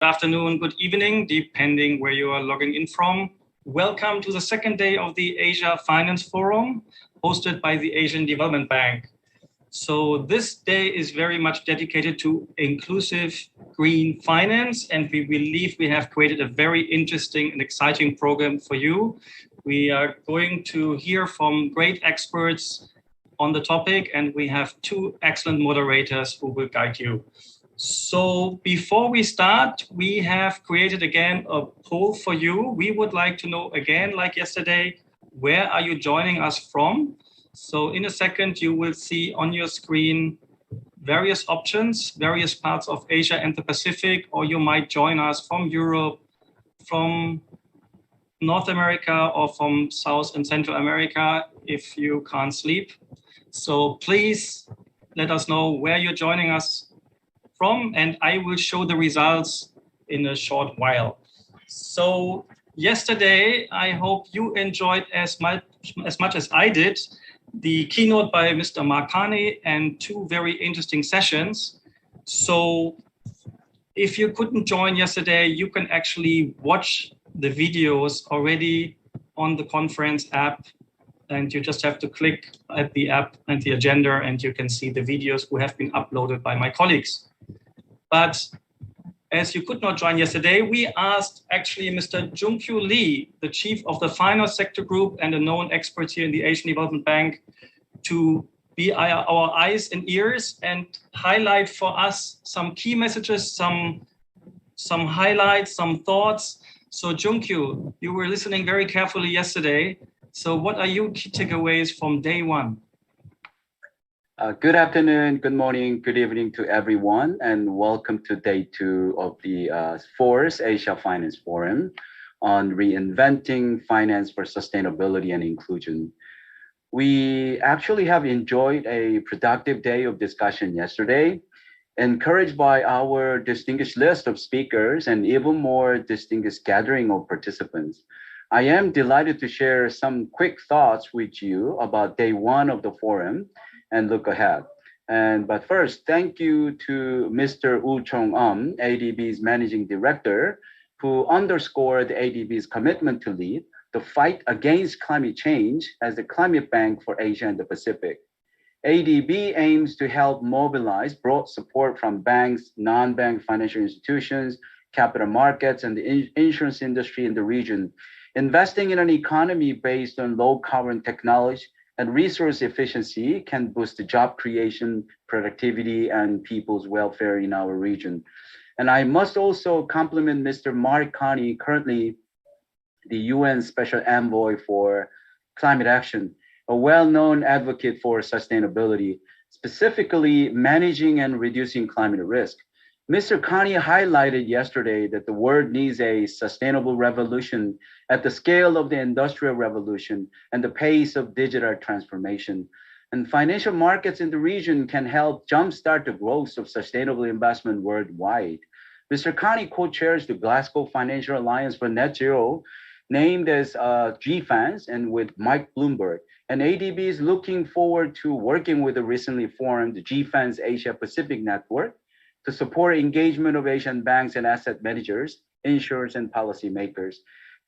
afternoon, good evening, depending where you are logging in from. Welcome to the second day of the Asia Finance Forum, hosted by the Asian Development Bank. So this day is very much dedicated to inclusive green finance, and we believe we have created a very interesting and exciting program for you. We are going to hear from great experts on the topic, and we have two excellent moderators who will guide you. So before we start, we have created again a poll for you. We would like to know again, like yesterday, where are you joining us from? So in a second, you will see on your screen various options, various parts of Asia and the Pacific, or you might join us from Europe, from North America, or from South and Central America if you can't sleep. So please let us know where you're joining us from, and I will show the results in a short while. So yesterday, I hope you enjoyed as much as I did the keynote by Mr. Markani and two very interesting sessions. So if you couldn't join yesterday, you can actually watch the videos already on the conference app, and you just have to click at the app and the agenda, and you can see the videos who have been uploaded by my colleagues. But as you could not join yesterday, we asked actually Mr. Jungkyu Lee, the chief of the finance sector group and a known expert here in the Asian Development Bank, to be our eyes and ears and highlight for us some key messages, some highlights, some thoughts. So Jungkyu, you were listening very carefully yesterday. So what are your key takeaways from day one? Good afternoon, good morning, good evening to everyone, and welcome to day 2 of the fourth Asia Finance Forum on reinventing finance for sustainability and inclusion. We actually have enjoyed a productive day of discussion yesterday, encouraged by our distinguished list of speakers and even more distinguished gathering of participants. I am delighted to share some quick thoughts with you about day 1 of the forum and look ahead. But first, thank you to Mr. Woo Chong-um, ADB's Managing Director, who underscored ADB's commitment to lead the fight against climate change as the climate bank for Asia and the Pacific. ADB aims to help mobilize broad support from banks, non-bank financial institutions, capital markets, and the insurance industry in the region, investing in an economy based on low carbon technology and resource efficiency can boost job creation, productivity, and people's welfare in our region. And I must also compliment Mr. Markani, currently the UN Special Envoy for Climate Action, a well-known advocate for sustainability, specifically managing and reducing climate risk. Mr. Kani highlighted yesterday that the world needs a sustainable revolution at the scale of the Industrial Revolution and the pace of digital transformation. And financial markets in the region can help jumpstart the growth of sustainable investment worldwide. Mr. Kani co-chairs the Glasgow Financial Alliance for Net Zero, named as GFANS, and with Mike Bloomberg. And ADB is looking forward to working with the recently formed GFANS Asia Pacific Network to support engagement of Asian banks and asset managers, insurers, and policymakers.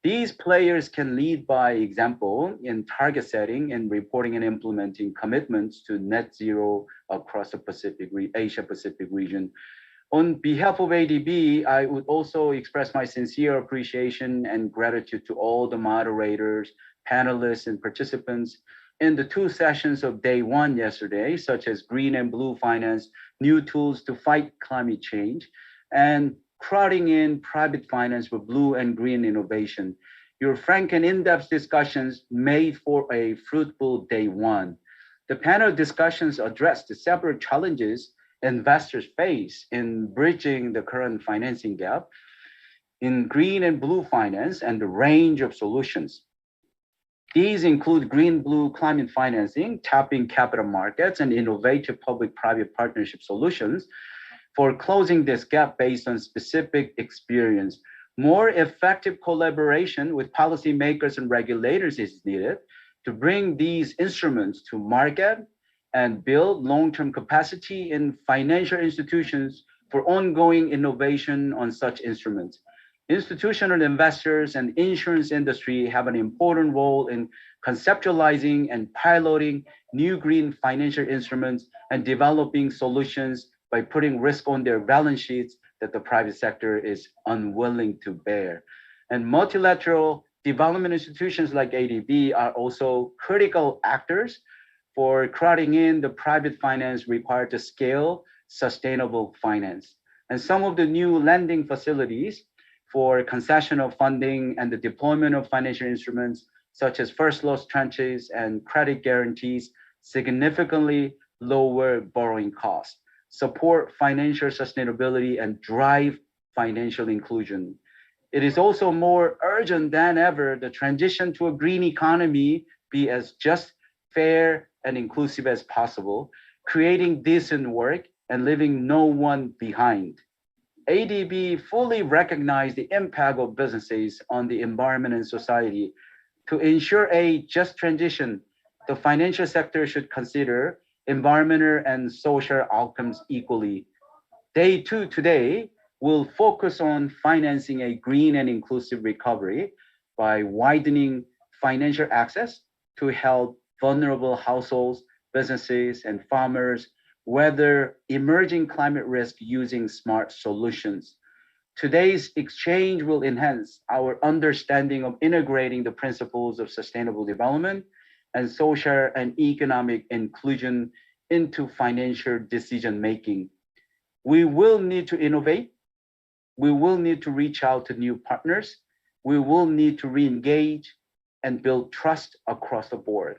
These players can lead by example in target setting and reporting and implementing commitments to net zero across the Asia Pacific region. On behalf of ADB, I would also express my sincere appreciation and gratitude to all the moderators, panelists, and participants in the 2 sessions of day 1 yesterday, such as green and blue finance, new tools to fight climate change, and crowding in private finance for blue and green innovation. Your frank and in-depth discussions made for a fruitful day 1. The panel discussions addressed the several challenges investors face in bridging the current financing gap in green and blue finance and the range of solutions. These include green-blue climate financing, tapping capital markets, and innovative public-private partnership solutions for closing this gap based on specific experience. More effective collaboration with policymakers and regulators is needed to bring these instruments to market and build long-term capacity in financial institutions for ongoing innovation on such instruments. Institutional investors and insurance industry have an important role in conceptualizing and piloting new green financial instruments and developing solutions by putting risk on their balance sheets that the private sector is unwilling to bear. And multilateral development institutions like ADB are also critical actors for crowding in the private finance required to scale sustainable finance. And some of the new lending facilities for concessional funding and the deployment of financial instruments such as first loss tranches and credit guarantees significantly lower borrowing costs, support financial sustainability, and drive financial inclusion. It is also more urgent than ever the transition to a green economy be as just, fair, and inclusive as possible, creating decent work and leaving no one behind. ADB fully recognized the impact of businesses on the environment and society. To ensure a just transition, the financial sector should consider environmental and social outcomes equally. Day 2 today will focus on financing a green and inclusive recovery by widening financial access to help vulnerable households, businesses, and farmers weather emerging climate risk using smart solutions. Today's exchange will enhance our understanding of integrating the principles of sustainable development and social and economic inclusion into financial decision-making. We will need to innovate. We will need to reach out to new partners. We will need to re-engage and build trust across the board.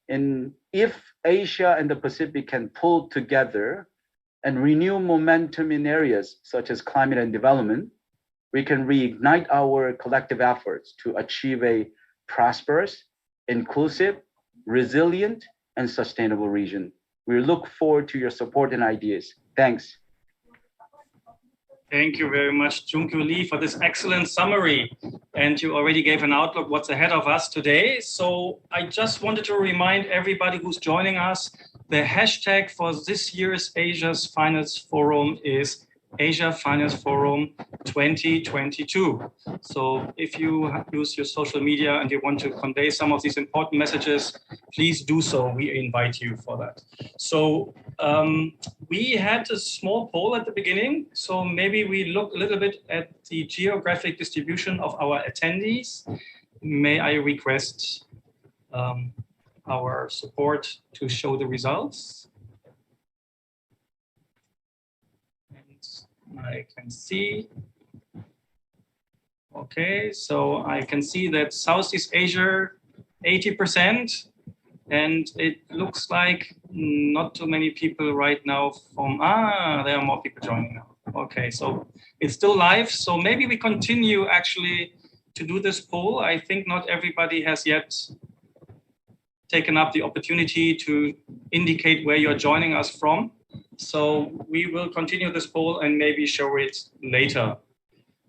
And if Asia and the Pacific can pull together and renew momentum in areas such as climate and development, we can reignite our collective efforts to achieve a prosperous, inclusive, resilient, and sustainable region. We look forward to your support and ideas. Thanks. Thank you very much, Junkyu Lee, for this excellent summary. And you already gave an outlook what's ahead of us today. So I just wanted to remind everybody who's joining us, the hashtag for this year's Asia's Finance Forum is Asia Finance Forum 2022. So if you use your social media and you want to convey some of these important messages, please do so. We invite you for that. So we had a small poll at the beginning. So maybe we look a little bit at the geographic distribution of our attendees. May I request our support to show the results? I can see. Okay, so I can see that Southeast Asia, 80%, and it looks like not too many people right now from, there are more people joining now. Okay, so it's still live, so maybe we continue actually to do this poll. I think not everybody has yet taken up the opportunity to indicate where you're joining us from. So we will continue this poll and maybe show it later.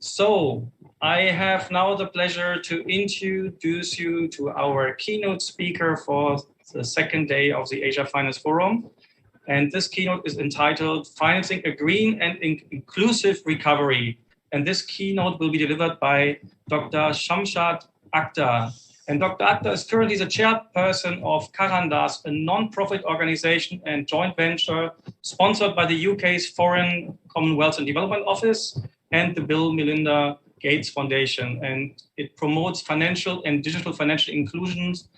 So I have now the pleasure to introduce you to our keynote speaker for the second day of the Asia Finance Forum. And this keynote is entitled Financing a Green and Inclusive Recovery. And this keynote will be delivered by Dr. Shamshad Akhtar. And Dr. Akhtar is currently the chairperson of Karandas, a non-profit organization and joint venture sponsored by the UK's Foreign, Commonwealth and Development Office and the Bill Melinda Gates Foundation. And it promotes financial and digital financial inclusions,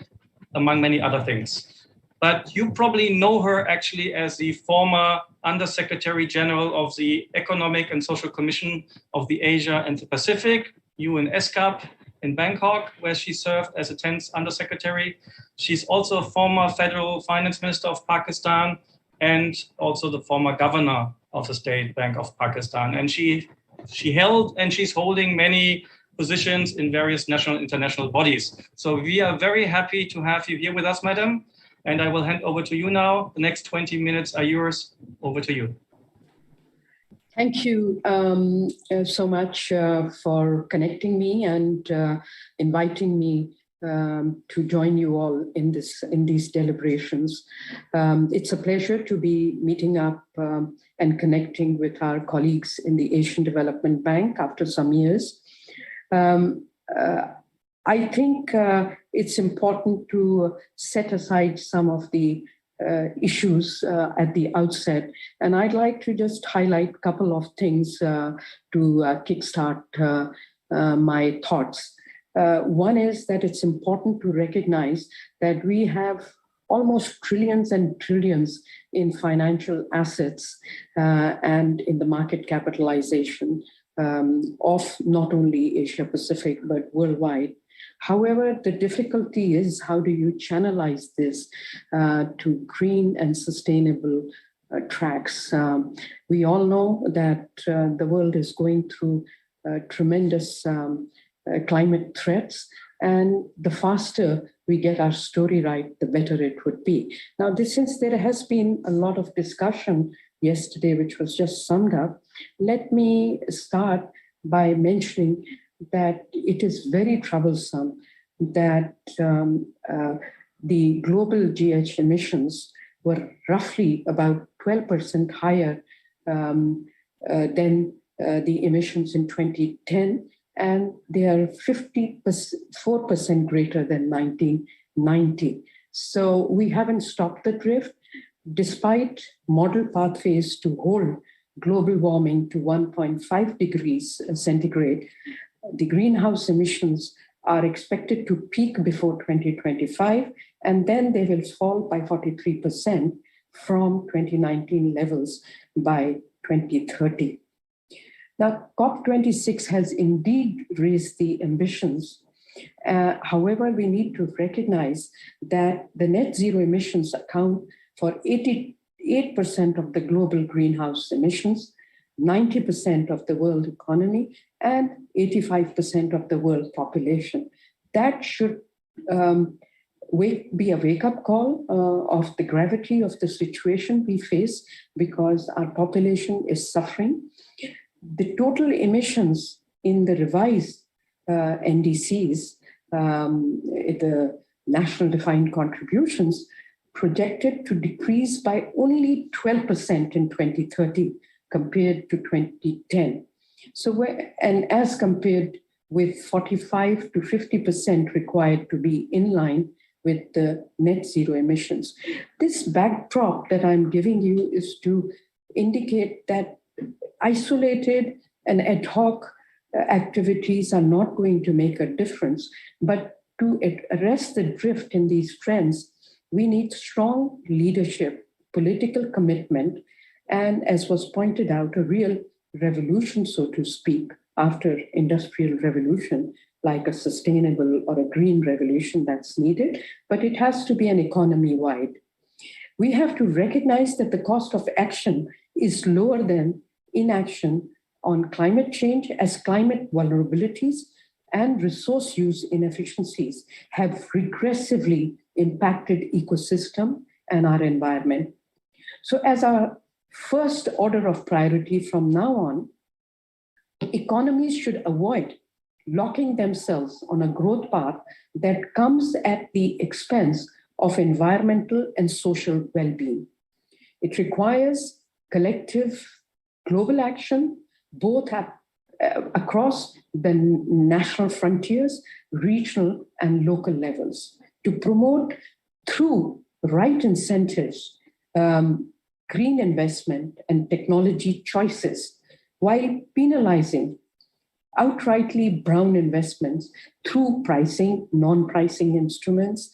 among many other things. But you probably know her actually as the former Undersecretary General of the Economic and Social Commission of the Asia and the Pacific, UNESCAP, in Bangkok, where she served as a 10th Undersecretary. She's also a former Federal Finance Minister of Pakistan and also the former Governor of the State Bank of Pakistan. And she held and she's holding many positions in various national and international bodies. So we are very happy to have you here with us, madam. And I will hand over to you now. The next 20 minutes are yours. Over to you. Thank you so much for connecting me and inviting me to join you all in these deliberations. It's a pleasure to be meeting up and connecting with our colleagues in the Asian Development Bank after some years. I think it's important to set aside some of the issues at the outset. And I'd like to just highlight a couple of things to kickstart my thoughts. One is that it's important to recognize that we have almost trillions and trillions in financial assets and in the market capitalization of not only Asia Pacific, but worldwide. However, the difficulty is how do you channelize this to green and sustainable tracks? We all know that the world is going through tremendous climate threats, and the faster we get our story right, the better it would be. Now, since there has been a lot of discussion yesterday, which was just summed up, let me start by mentioning that it is very troublesome that the global GH emissions were roughly about 12% higher than the emissions in 2010, and they are 54% greater than 1990. So we haven't stopped the drift, despite model pathways to hold global warming to 1.5 degrees centigrade. The greenhouse emissions are expected to peak before 2025, and then they will fall by 43% from 2019 levels by 2030. Now, COP26 has indeed raised the ambitions. However, we need to recognize that the net zero emissions account for 88% of the global greenhouse emissions, 90% of the world economy, and 85% of the world population. That should be a wake-up call of the gravity of the situation we face, because our population is suffering. The total emissions in the revised NDCs, the national defined contributions, projected to decrease by only 12% in 2030 compared to 2010. So, and as compared with 45 to 50% required to be in line with the net zero emissions. This backdrop that I'm giving you is to indicate that isolated and ad hoc activities are not going to make a difference, but to arrest the drift in these trends, we need strong leadership, political commitment, and, as was pointed out, a real revolution, so to speak, after industrial revolution, like a sustainable or a green revolution that's needed, but it has to be an economy-wide. We have to recognize that the cost of action is lower than inaction on climate change, as climate vulnerabilities and resource use inefficiencies have regressively impacted ecosystem and our environment. So as our first order of priority from now on, economies should avoid locking themselves on a growth path that comes at the expense of environmental and social well-being. It requires collective global action, both across the national frontiers, regional and local levels, to promote through right incentives, green investment and technology choices, while penalizing outrightly brown investments through pricing, non-pricing instruments,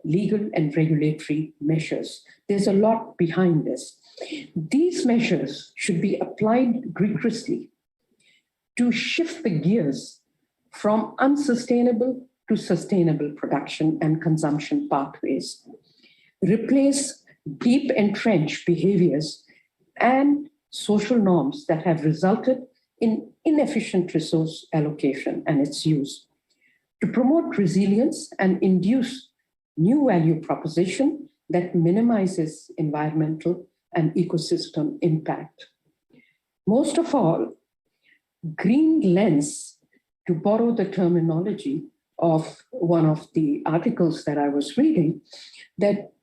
legal and regulatory measures. There's a lot behind this. These measures should be applied rigorously to shift the gears from unsustainable to sustainable production and consumption pathways, replace deep entrenched behaviors and social norms that have resulted in inefficient resource allocation and its use, to promote resilience and induce new value proposition that minimizes environmental and ecosystem impact. Most of all, green lens, to borrow the terminology of one of the articles that I was reading, that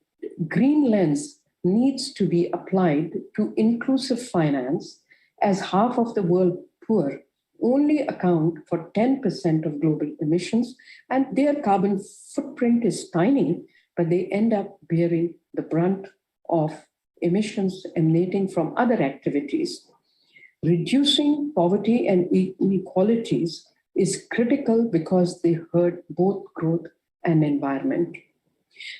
green lens needs to be applied to inclusive finance, as half of the world poor only account for 10% of global emissions, and their carbon footprint is tiny, but they end up bearing the brunt of emissions emanating from other activities. Reducing poverty and inequalities is critical because they hurt both growth and environment.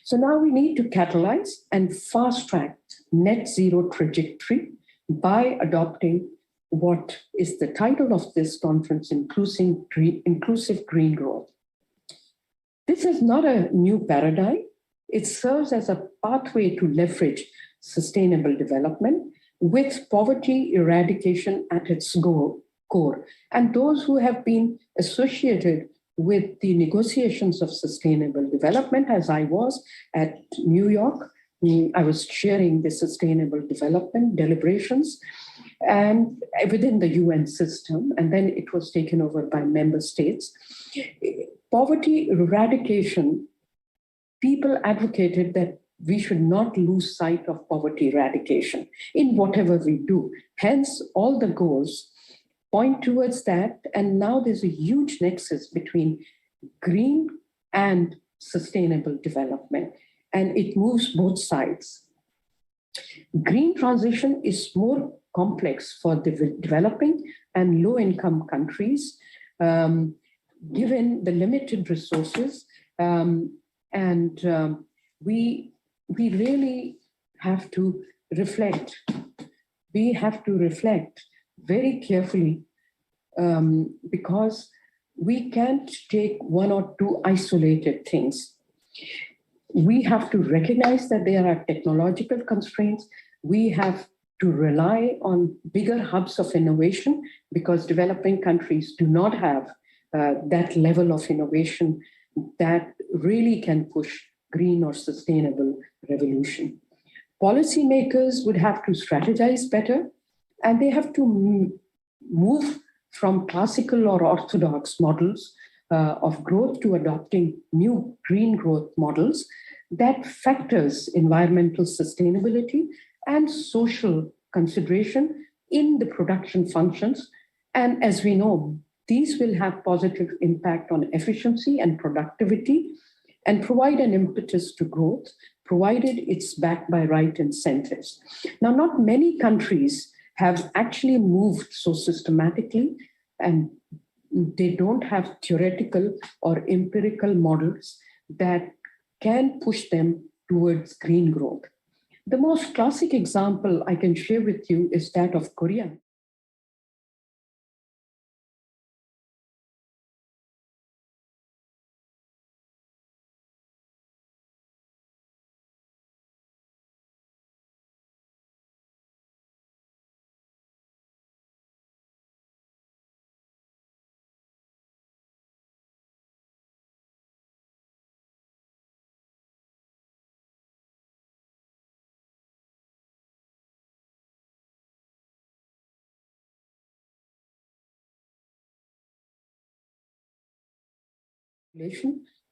So now we need to catalyze and fast track net zero trajectory by adopting what is the title of this conference, Inclusive Green Growth. This is not a new paradigm. It serves as a pathway to leverage sustainable development with poverty eradication at its core. And those who have been associated with the negotiations of sustainable development, as I was at New York, I was chairing the sustainable development deliberations and within the UN system, and then it was taken over by member states. Poverty eradication, people advocated that we should not lose sight of poverty eradication in whatever we do. Hence, all the goals point towards that. And now there's a huge nexus between green and sustainable development, and it moves both sides. Green transition is more complex for developing and low-income countries, given the limited resources, we really have to reflect. We have to reflect very carefully because we can't take one or two isolated things. We have to recognize that there are technological constraints. We have to rely on bigger hubs of innovation because developing countries do not have that level of innovation that really can push green or sustainable revolution. Policymakers would have to strategize better, and they have to move from classical or orthodox models of growth to adopting new green growth models that factors environmental sustainability and social consideration in the production functions. And as we know, these will have positive impact on efficiency and productivity and provide an impetus to growth, provided it's backed by right incentives. Now, not many countries have actually moved so systematically, and they don't have theoretical or empirical models that can push them towards green growth. The most classic example I can share with you is that of Korea.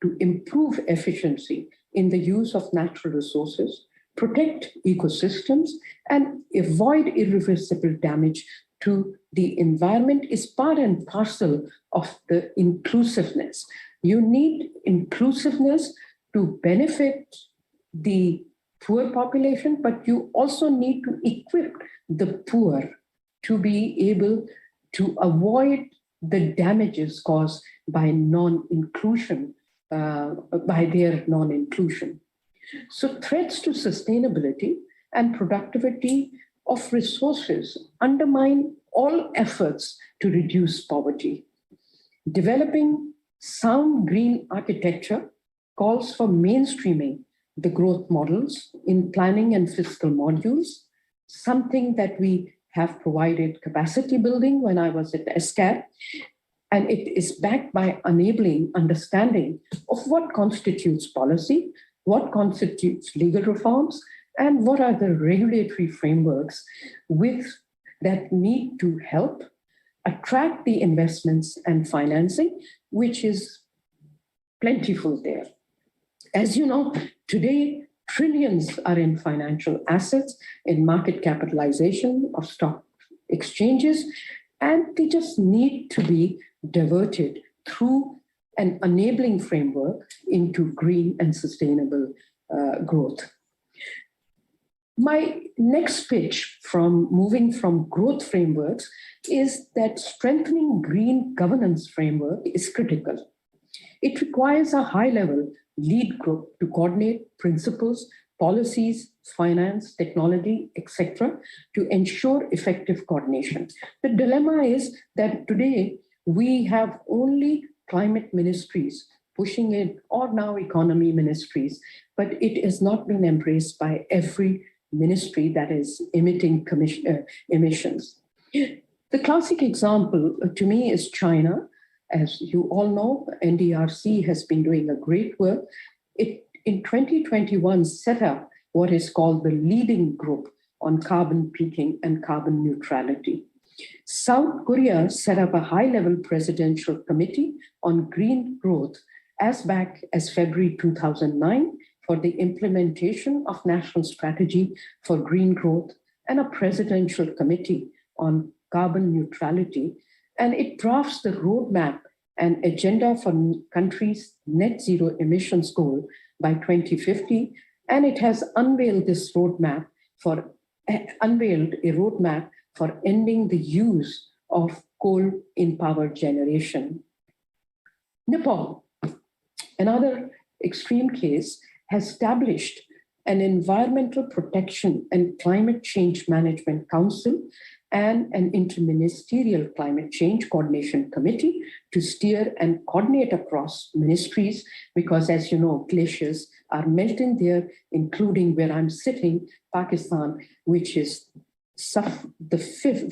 To improve efficiency in the use of natural resources, protect ecosystems, and avoid irreversible damage to the environment is part and parcel of the inclusiveness. You need inclusiveness to benefit the poor population, but you also need to equip the poor to be able to avoid the damages caused by non-inclusion, by their non-inclusion. So threats to sustainability and productivity of resources undermine all efforts to reduce poverty. Developing sound green architecture calls for mainstreaming the growth models in planning and fiscal modules, something that we have provided capacity building when I was at SCAD, and it is backed by enabling understanding of what constitutes policy, what constitutes legal reforms, and what are the regulatory frameworks that need to help attract the investments and financing, which is plentiful there. As you know, today, trillions are in financial assets, in market capitalization of stock exchanges, and they just need to be diverted through an enabling framework into green and sustainable growth. My next pitch from moving from growth frameworks is that strengthening green governance framework is critical. It requires a high-level lead group to coordinate principles, policies, finance, technology, etc., to ensure effective coordination. The dilemma is that today we have only climate ministries pushing it, or now economy ministries, but it has not been embraced by every ministry that is emitting emissions. The classic example to me is China. As you all know, NDRC has been doing a great work. It, in 2021, set up what is called the leading group on carbon peaking and carbon neutrality. South Korea set up a high-level presidential committee on green growth as back as February 2009 for the implementation of national strategy for green growth, and a presidential committee on carbon neutrality. And it drafts the roadmap and agenda for countries' net zero emissions goal by 2050. And it has unveiled a roadmap for ending the use of coal in power generation. Nepal, another extreme case, has established an Environmental Protection and Climate Change Management Council and an Interministerial Climate Change Coordination Committee to steer and coordinate across ministries, because as you know, glaciers are melting there, including where I'm sitting, Pakistan, which is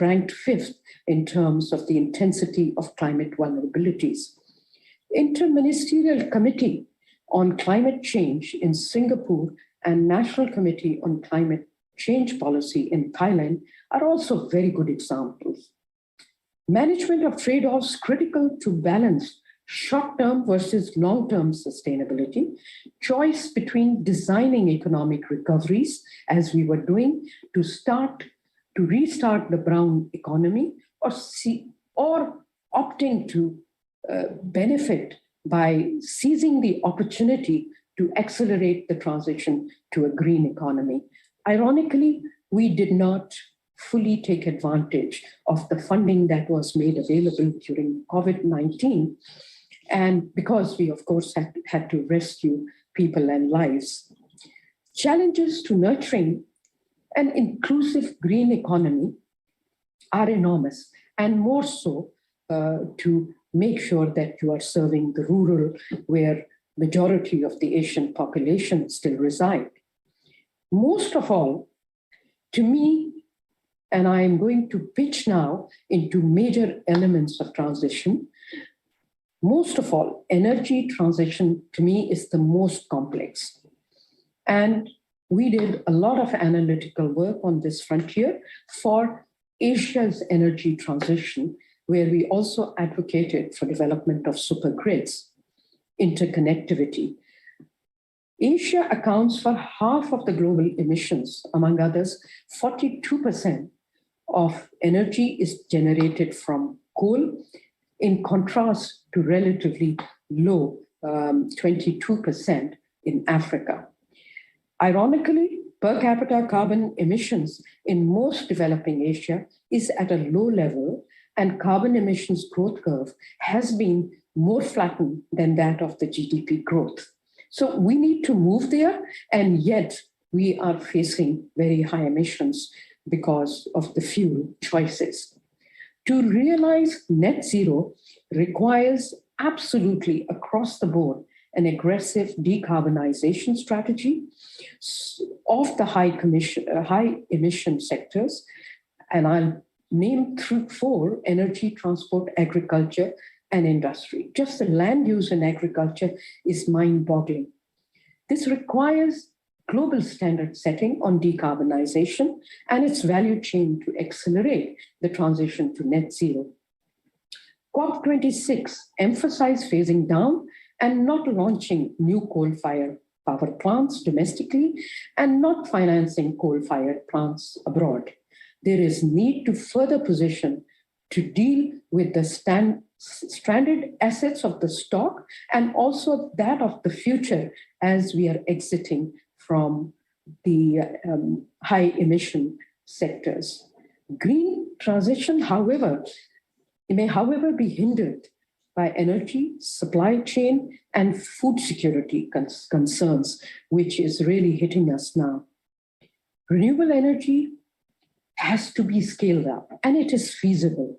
ranked fifth in terms of the intensity of climate vulnerabilities. Interministerial Committee on Climate Change in Singapore and National Committee on Climate Change Policy in Thailand are also very good examples. Management of trade-offs critical to balance short-term versus long-term sustainability, choice between designing economic recoveries, as we were doing, to restart the brown economy, or opting to benefit by seizing the opportunity to accelerate the transition to a green economy. Ironically, we did not fully take advantage of the funding that was made available during COVID-19, and because we, of course, had to rescue people and lives. Challenges to nurturing an inclusive green economy are enormous, and more so to make sure that you are serving the rural, where majority of the Asian population still reside. Most of all, to me, and I am going to pitch now into major elements of transition, most of all, energy transition to me is the most complex. And we did a lot of analytical work on this frontier for Asia's energy transition, where we also advocated for development of supergrids, interconnectivity. Asia accounts for half of the global emissions. Among others, 42% of energy is generated from coal, in contrast to relatively low 22% in Africa. Ironically, per capita carbon emissions in most developing Asia is at a low level, and carbon emissions growth curve has been more flattened than that of the GDP growth. So we need to move there, and yet we are facing very high emissions because of the fuel choices. To realize net zero requires absolutely across the board an aggressive decarbonization strategy of the high emission sectors. And I'll name four: energy, transport, agriculture, and industry. Just the land use in agriculture is mind-boggling. This requires global standard setting on decarbonization and its value chain to accelerate the transition to net zero. COP26 emphasized phasing down and not launching new coal-fired power plants domestically and not financing coal-fired plants abroad. There is need to further position to deal with the stranded assets of the stock and also that of the future as we are exiting from the high emission sectors. Green transition, however, may be hindered by energy, supply chain, and food security concerns, which is really hitting us now. Renewable energy has to be scaled up, and it is feasible,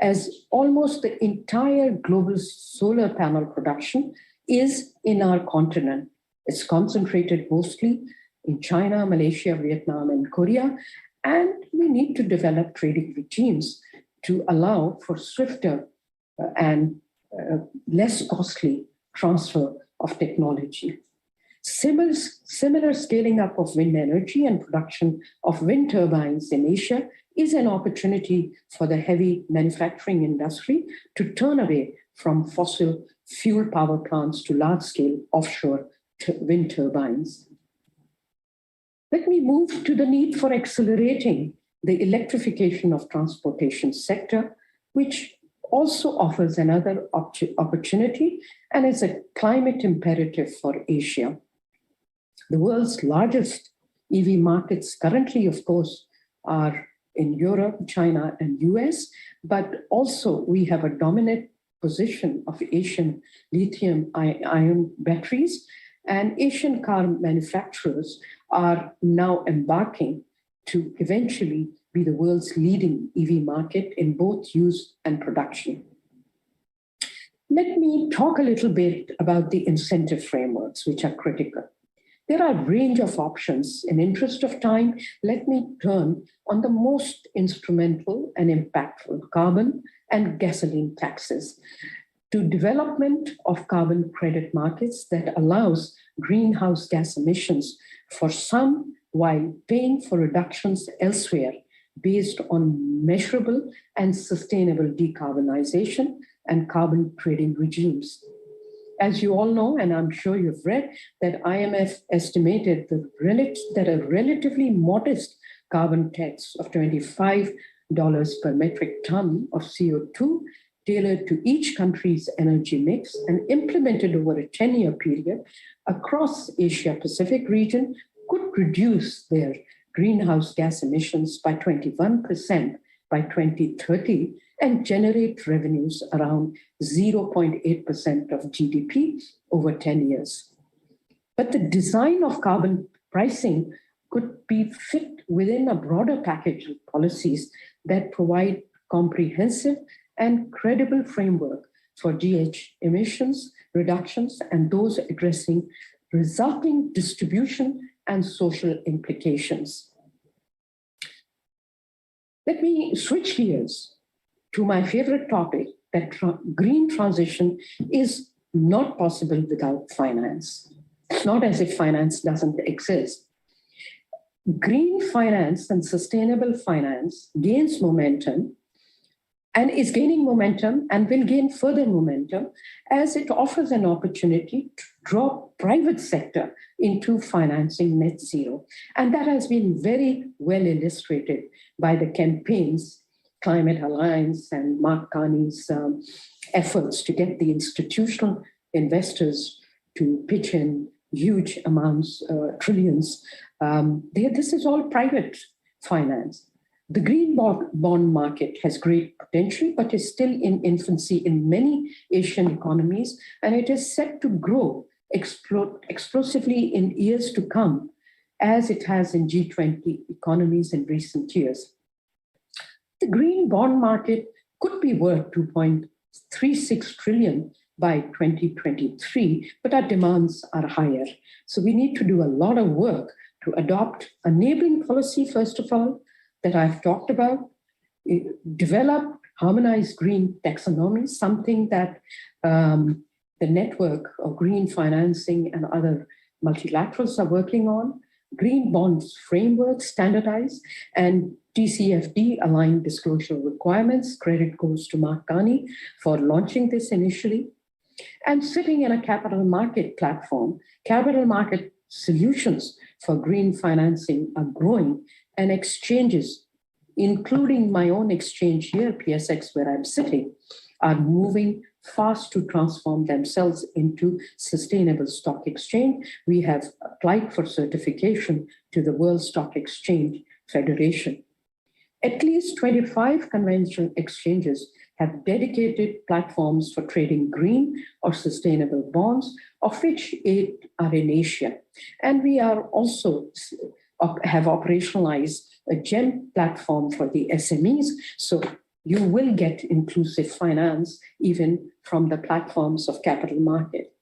as almost the entire global solar panel production is in our continent. It's concentrated mostly in China, Malaysia, Vietnam, and Korea, and we need to develop trading regimes to allow for swifter and less costly transfer of technology. Similar scaling up of wind energy and production of wind turbines in Asia is an opportunity for the heavy manufacturing industry to turn away from fossil fuel power plants to large-scale offshore wind turbines. Let me move to the need for accelerating the electrification of transportation sector, which also offers another opportunity and is a climate imperative for Asia. The world's largest EV markets currently, of course, are in Europe, China, and US, but also we have a dominant position of Asian lithium-ion batteries, and Asian car manufacturers are now embarking to eventually be the world's leading EV market in both use and production. Let me talk a little bit about the incentive frameworks, which are critical. There are a range of options. In interest of time, let me turn on the most instrumental and impactful: carbon and gasoline taxes, to development of carbon credit markets that allows greenhouse gas emissions for some while paying for reductions elsewhere based on measurable and sustainable decarbonization and carbon trading regimes. As you all know, and I'm sure you've read, that IMF estimated that a relatively modest carbon tax of $25 per metric ton of CO2 tailored to each country's energy mix and implemented over a 10-year period across Asia-Pacific region could reduce their greenhouse gas emissions by 21% by 2030 and generate revenues around 0.8% of GDP over 10 years. But the design of carbon pricing could be fit within a broader package of policies that provide comprehensive and credible framework for GH emissions reductions and those addressing resulting distribution and social implications. Let me switch gears to my favorite topic, that green transition is not possible without finance. It's not as if finance doesn't exist. Green finance and sustainable finance gains momentum and is gaining momentum and will gain further momentum as it offers an opportunity to draw private sector into financing net zero. And that has been very well illustrated by the campaigns, Climate Alliance and Mark Carney's efforts to get the institutional investors to pitch in huge amounts, trillions. This is all private finance. The green bond market has great potential, but is still in infancy in many Asian economies, and it is set to grow explosively in years to come, as it has in G20 economies in recent years. The green bond market could be worth 2.36 trillion by 2023, but our demands are higher. So we need to do a lot of work to adopt enabling policy, first of all, that I've talked about, develop harmonized green taxonomy, something that the network of green financing and other multilaterals are working on, green bonds framework standardized, and TCFD aligned disclosure requirements. Credit goes to Mark Carney for launching this initially. And sitting in a capital market platform, capital market solutions for green financing are growing, and exchanges, including my own exchange here, PSX, where I'm sitting, are moving fast to transform themselves into sustainable stock exchange. We have applied for certification to the World Stock Exchange Federation. At least 25 conventional exchanges have dedicated platforms for trading green or sustainable bonds, of which 8 are in Asia. And we are also have operationalized a GEM platform for the SMEs. So you will get inclusive finance even from the platforms of capital market.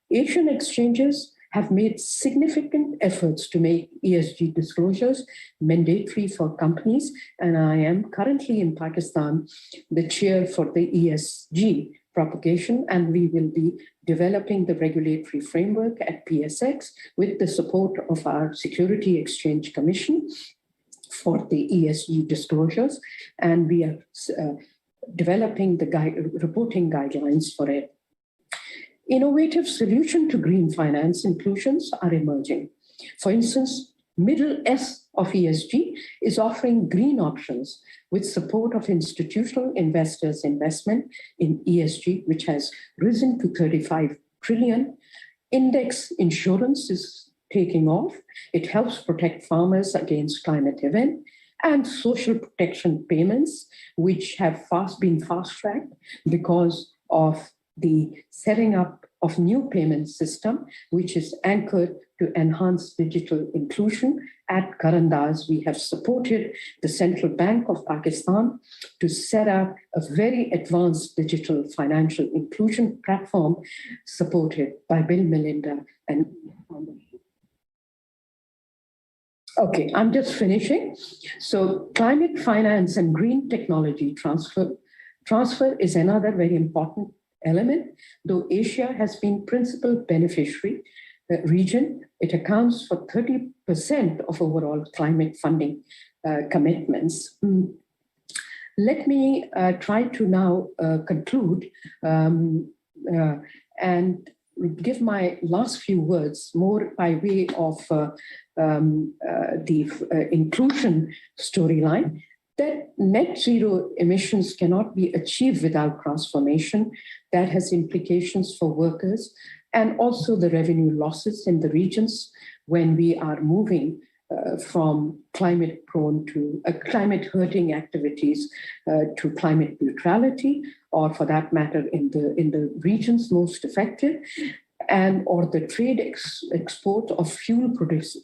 Asian exchanges have made significant efforts to make ESG disclosures mandatory for companies. And I am currently in Pakistan, the chair for the ESG propagation, and we will be developing the regulatory framework at PSX with the support of our Security Exchange Commission for the ESG disclosures. And we are developing the reporting guidelines for it. Innovative solutions to green finance inclusions are emerging. For instance, middle S of ESG is offering green options with support of institutional investors' investment in ESG, which has risen to 35 trillion. Index insurance is taking off. It helps protect farmers against climate event, and social protection payments, which have been fast-tracked because of the setting up of new payment system, which is anchored to enhance digital inclusion. At Karandas, we have supported the Central Bank of Pakistan to set up a very advanced digital financial inclusion platform supported by Bill, Melinda, and okay, I'm just finishing. So climate finance and green technology transfer is another very important element. Though Asia has been principal beneficiary region, it accounts for 30% of overall climate funding commitments. Let me try to now conclude and give my last few words more by way of the inclusion storyline, that net zero emissions cannot be achieved without transformation. That has implications for workers and also the revenue losses in the regions when we are moving from climate prone to climate hurting activities to climate neutrality, or for that matter in the regions most affected, and or the trade export of fuel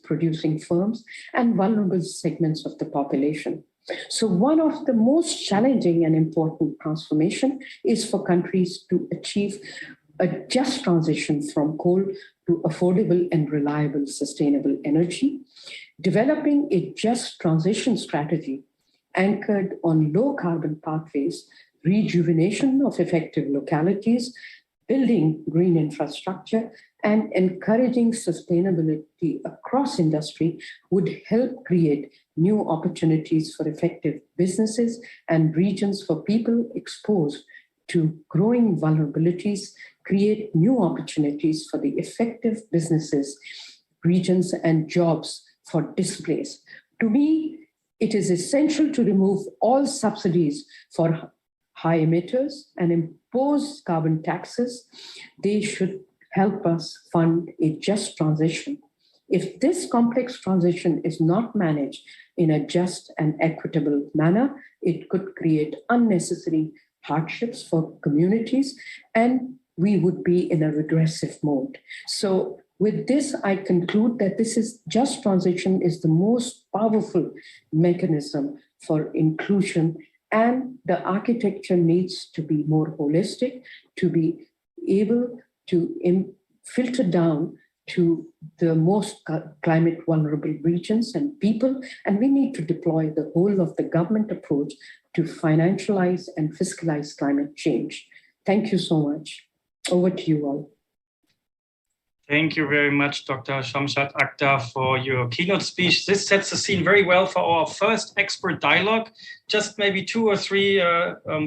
producing firms and vulnerable segments of the population. So one of the most challenging and important transformation is for countries to achieve a just transition from coal to affordable and reliable sustainable energy. Developing a just transition strategy anchored on low carbon pathways, rejuvenation of effective localities, building green infrastructure, and encouraging sustainability across industry would help create new opportunities for effective businesses and regions for people exposed to growing vulnerabilities, create new opportunities for the effective businesses, regions, and jobs for displaced. To me, it is essential to remove all subsidies for high emitters and impose carbon taxes. They should help us fund a just transition. If this complex transition is not managed in a just and equitable manner, it could create unnecessary hardships for communities, and we would be in a regressive mode. So with this, I conclude that just transition is the most powerful mechanism for inclusion, and the architecture needs to be more holistic to be able to filter down to the most climate vulnerable regions and people. And we need to deploy the whole of the government approach to financialize and fiscalize climate change. Thank you so much. Over to you all. Thank you very much, Dr. Shamshat Akhtar, for your keynote speech. This sets the scene very well for our first expert dialogue. Just maybe 2 or 3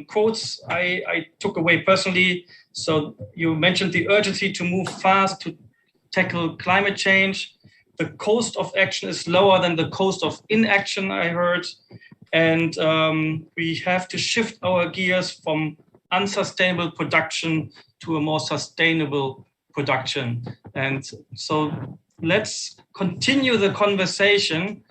quotes I took away personally. So you mentioned the urgency to move fast to tackle climate change. The cost of action is lower than the cost of inaction, I heard. And we have to shift our gears from unsustainable production to a more sustainable production. And so let's continue the conversation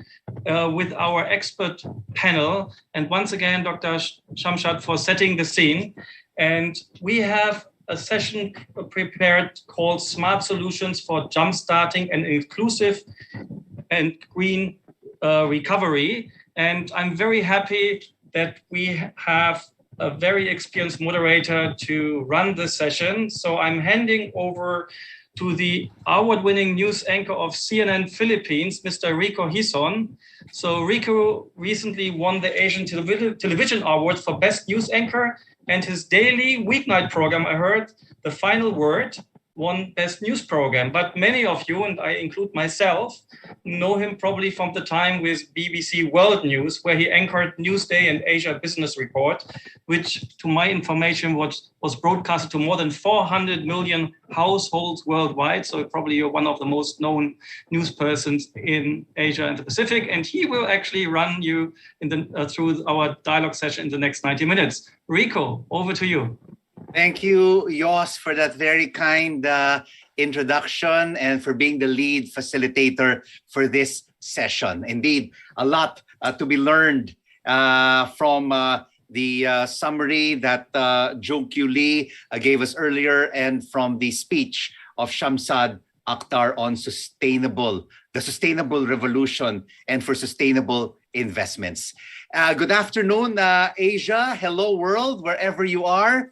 with our expert panel. And once again, Dr. Shamshad for setting the scene. And we have a session prepared called Smart Solutions for Jumpstarting an Inclusive and Green Recovery. And I'm very happy that we have a very experienced moderator to run this session. So I'm handing over to the award-winning news anchor of CNN Philippines, Mr. Rico Hison. So Rico recently won the Asian Television Award for Best News Anchor, and his daily weeknight program, I heard, The Final Word, won Best News Program. But many of you, and I include myself, know him probably from the time with BBC World News, where he anchored Newsday and Asia Business Report, which, to my information, was broadcasted to more than 400 million households worldwide. So probably you're one of the most known news persons in Asia and the Pacific. And he will actually run you through our dialogue session in the next 90 minutes. Rico, over to you. Thank you, Jos, for that very kind introduction and for being the lead facilitator for this session. Indeed, a lot to be learned from the summary that Jung Kyu Lee gave us earlier and from the speech of Shamshad Akhtar on the sustainable revolution and for sustainable investments. Good afternoon, Asia. Hello, world, wherever you are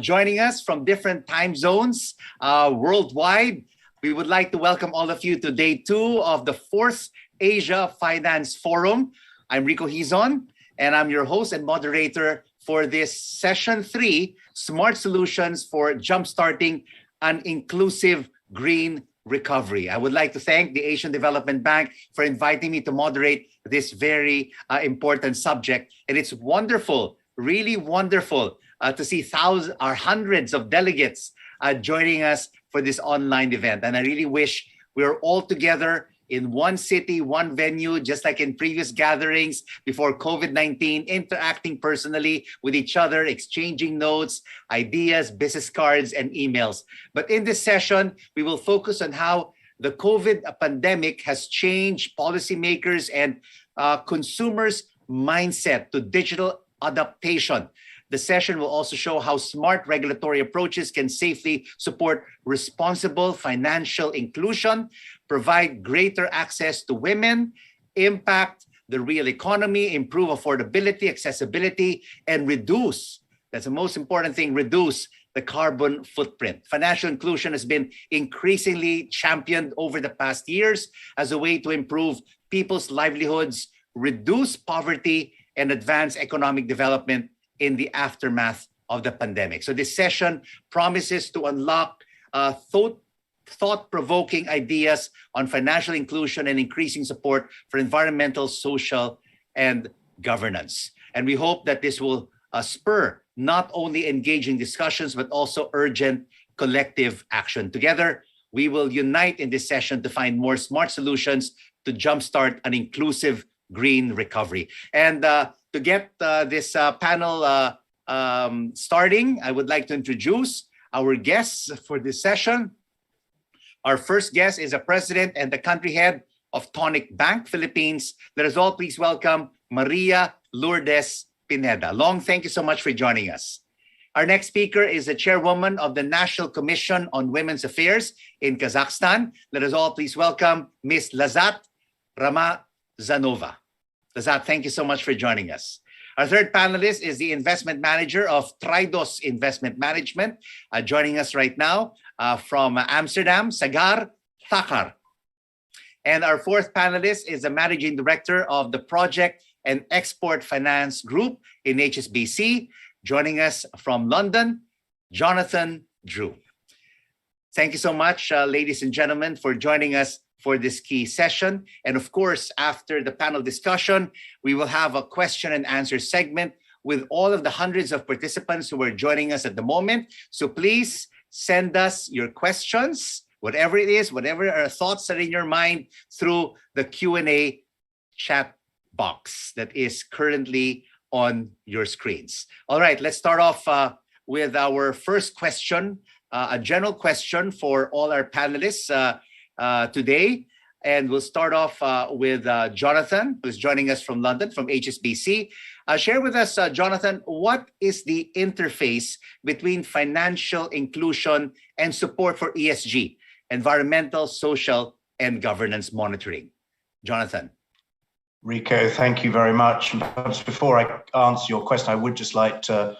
joining us from different time zones worldwide. We would like to welcome all of you to day 2 of the 4th Asia Finance Forum. I'm Rico Hison, and I'm your host and moderator for this session 3, Smart Solutions for Jumpstarting an Inclusive Green Recovery. I would like to thank the Asian Development Bank for inviting me to moderate this very important subject. And it's wonderful, really wonderful to see thousands or hundreds of delegates joining us for this online event. And I really wish we were all together in one city, one venue, just like in previous gatherings before COVID-19, interacting personally with each other, exchanging notes, ideas, business cards, and emails. But in this session, we will focus on how the COVID pandemic has changed policymakers and consumers' mindset to digital adaptation. The session will also show how smart regulatory approaches can safely support responsible financial inclusion, provide greater access to women, impact the real economy, improve affordability, accessibility, and reduce, that's the most important thing, reduce the carbon footprint. Financial inclusion has been increasingly championed over the past years as a way to improve people's livelihoods, reduce poverty, and advance economic development in the aftermath of the pandemic. So this session promises to unlock thought-provoking ideas on financial inclusion and increasing support for environmental, social, and governance. And we hope that this will spur not only engaging discussions, but also urgent collective action. Together, we will unite in this session to find more smart solutions to jumpstart an inclusive green recovery. And to get this panel starting, I would like to introduce our guests for this session. Our first guest is the president and the country head of Tonic Bank Philippines. Let us all please welcome Maria Lourdes Pineda. Long, thank you so much for joining us. Our next speaker is the chairwoman of the National Commission on Women's Affairs in Kazakhstan. Let us all please welcome Ms. Lazat Ramazanova. Lazat, thank you so much for joining us. Our third panelist is the investment manager of Tridos Investment Management, joining us right now from Amsterdam, Sagar Thakar. And our fourth panelist is the managing director of the Project and Export Finance Group in HSBC, joining us from London, Jonathan Drew. Thank you so much, ladies and gentlemen, for joining us for this key session. And of course, after the panel discussion, we will have a question and answer segment with all of the hundreds of participants who are joining us at the moment. So please send us your questions, whatever it is, whatever thoughts are in your mind, through the Q&A chat box that is currently on your screens. All right, let's start off with our first question, a general question for all our panelists today. And we'll start off with Jonathan, who's joining us from London, from HSBC. Share with us, Jonathan, what is the interface between financial inclusion and support for ESG, environmental, social, and governance monitoring? Jonathan. Rico, thank you very much. And perhaps before I answer your question, I would just like to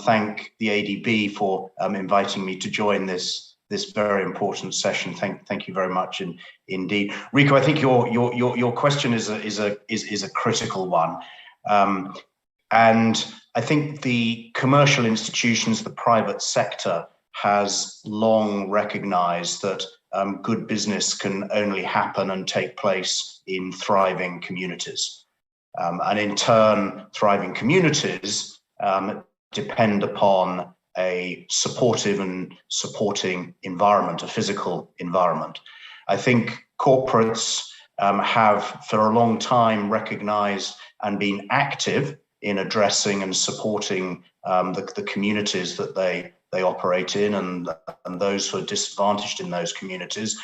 thank the ADB for inviting me to join this very important session. Thank you very much indeed. Rico, I think your question is a critical one. And I think the commercial institutions, the private sector, has long recognized that good business can only happen and take place in thriving communities. And in turn, thriving communities depend upon a supportive and supporting environment, a physical environment. I think corporates have for a long time recognized and been active in addressing and supporting the communities that they operate in and those who are disadvantaged in those communities.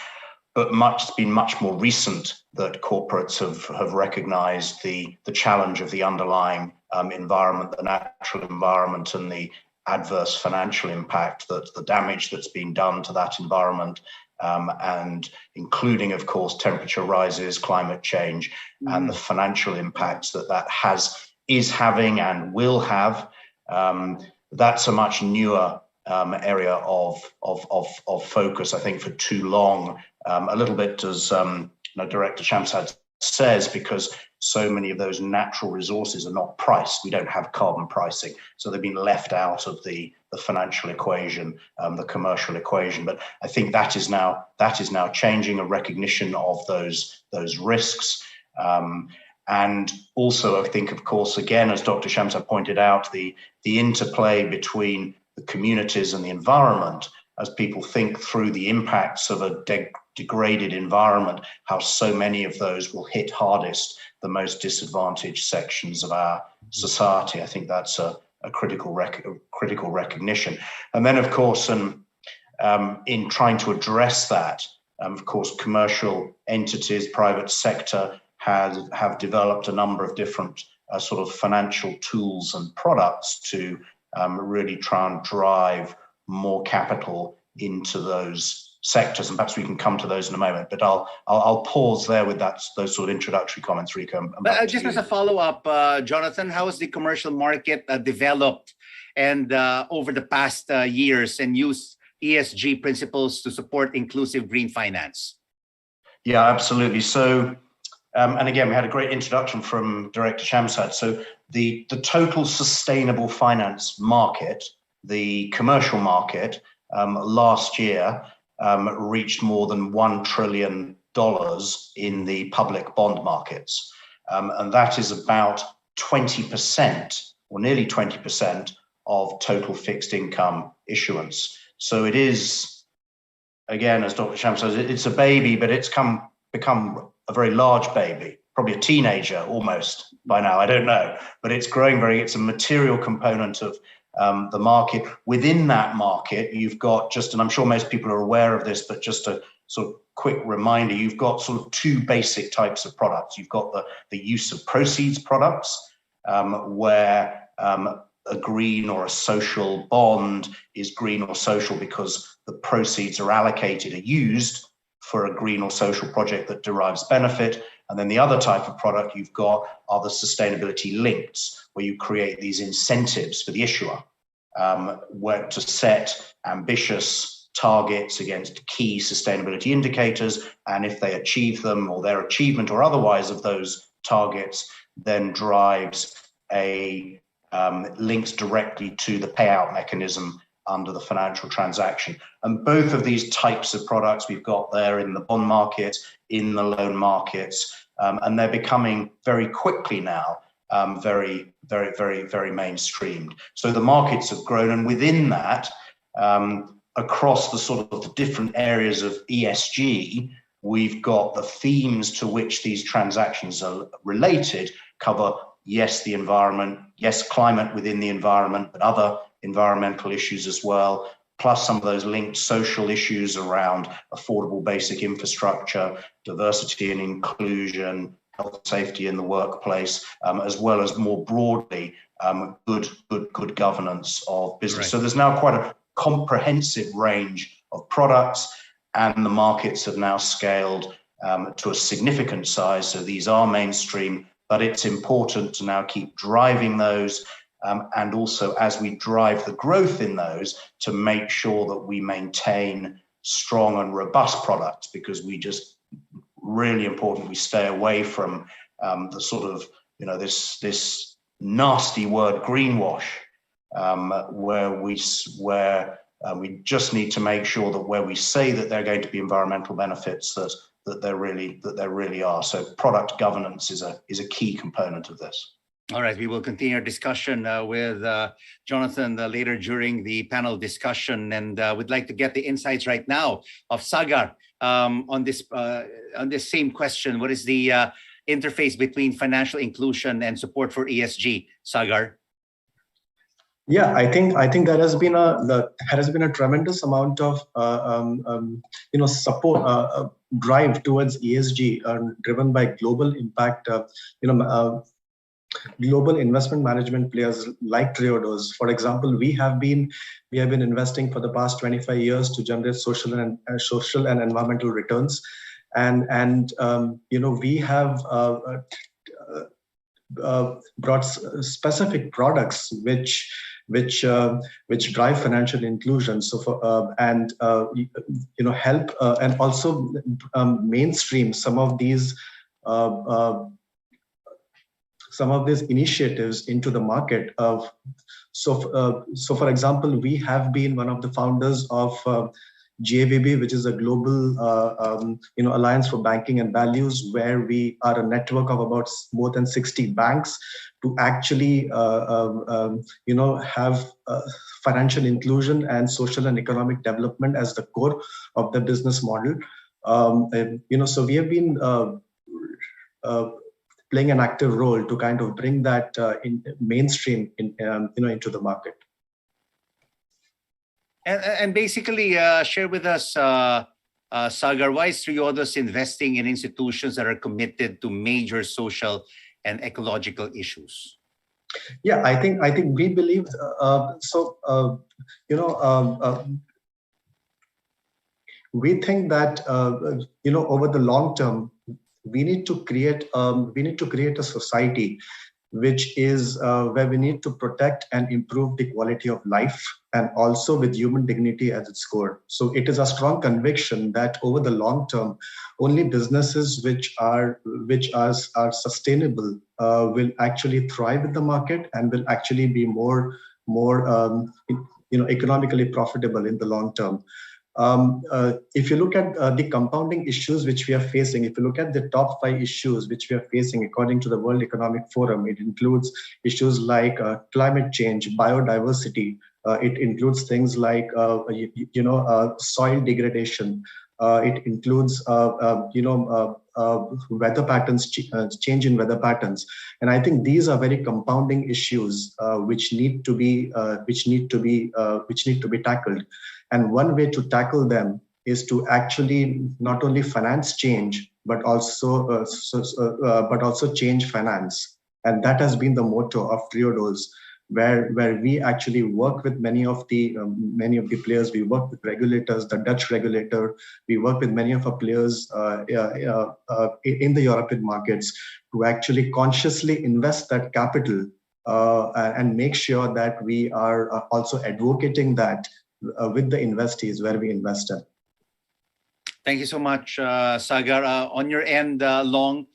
But it's been much more recent that corporates have recognized the challenge of the underlying environment, the natural environment, and the adverse financial impact, that the damage that's been done to that environment, and including, of course, temperature rises, climate change, and the financial impacts that is having and will have. That's a much newer area of focus, I think, for too long. A little bit as Director Shamsad says, because so many of those natural resources are not priced. We don't have carbon pricing, so they've been left out of the financial equation, the commercial equation. But I think that is now changing, a recognition of those risks. And also, I think, of course, again, as Dr. Shamsad pointed out, the interplay between the communities and the environment, as people think through the impacts of a degraded environment, how so many of those will hit hardest the most disadvantaged sections of our society. I think that's a critical recognition. And then, of course, in trying to address that, of course, commercial entities, private sector have developed a number of different sort of financial tools and products to really try and drive more capital into those sectors, and perhaps we can come to those in a moment. But I'll pause there with those sort of introductory comments, Rico. But just as a follow-up, Jonathan, how has the commercial market developed and over the past years, and used ESG principles to support inclusive green finance? Yeah, absolutely. So, and again, we had a great introduction from Director Shamsad. So the total sustainable finance market, the commercial market, last year reached more than $1 trillion in the public bond markets. And that is about 20% or nearly 20% of total fixed income issuance. So it is, again, as Dr. Sham says, it's a baby, but it's become a very large baby, probably a teenager almost by now, I don't know, but it's growing it's a material component of the market. Within that market, you've got and I'm sure most people are aware of this, but just a sort of quick reminder, you've got sort of two basic types of products. You've got the use of proceeds products, where a green or a social bond is green or social because the proceeds are allocated, are used for a green or social project that derives benefit. And then the other type of product you've got are the sustainability links, where you create these incentives for the issuer, where to set ambitious targets against key sustainability indicators. And if they achieve them, or their achievement or otherwise of those targets, then drives links directly to the payout mechanism under the financial transaction. And both of these types of products we've got there in the bond market, in the loan markets, and they're becoming very quickly now very mainstreamed. So the markets have grown, and within that, across the sort of the different areas of ESG, we've got the themes to which these transactions are related cover, yes, the environment, yes, climate within the environment, but other environmental issues as well, plus some of those linked social issues around affordable basic infrastructure, diversity and inclusion, health and safety in the workplace, as well as more broadly, good governance of business. Right. So there's now quite a comprehensive range of products, and the markets have now scaled to a significant size. So these are mainstream, but it's important to now keep driving those, and also as we drive the growth in those, to make sure that we maintain strong and robust products, because we just really important we stay away from the sort of, you know, this nasty word greenwash, where we just need to make sure that where we say that there are going to be environmental benefits, that there really are. So product governance is a key component of this. All right, we will continue our discussion with Jonathan later during the panel discussion, and we'd like to get the insights right now of Sagar on this same question. What is the interface between financial inclusion and support for ESG, Sagar? Yeah, I think there has been a tremendous amount of support drive towards ESG, driven by global impact. Global investment management players like Triodos, for example, we have been investing for the past 25 years to generate social and environmental returns, and we have brought specific products which drive financial inclusion. So for help and also mainstream some of these initiatives into the market. So for example, we have been one of the founders of GAVB, which is a global alliance for banking and values, where we are a network of about more than 60 banks to actually have financial inclusion and social and economic development as the core of the business model. So we have been playing an active role to kind of bring that in mainstream into the market. And basically, share with us, Sagar, why is Triodos investing in institutions that are committed to major social and ecological issues? Yeah, I think we believe we think that over the long term, we need to create a society which is where we need to protect and improve the quality of life, and also with human dignity at its core. So it is a strong conviction that over the long term, only businesses which are sustainable will actually thrive in the market and will actually be more economically profitable in the long term. If you look at the compounding issues which we are facing, if you look at the top 5 issues which we are facing according to the World Economic Forum, it includes issues like climate change, biodiversity. It includes things like soil degradation. It includes weather patterns, change in weather patterns, and I think these are very compounding issues which need to be tackled. And one way to tackle them is to actually not only finance change, but also change finance. And that has been the motto of Triodos, where we actually work with many of the players. We work with regulators, the Dutch regulator. We work with many of our players in the European markets to actually consciously invest that capital and make sure that we are also advocating that with the investees where we invest in. Thank you so much, Sagar. On your end, Long,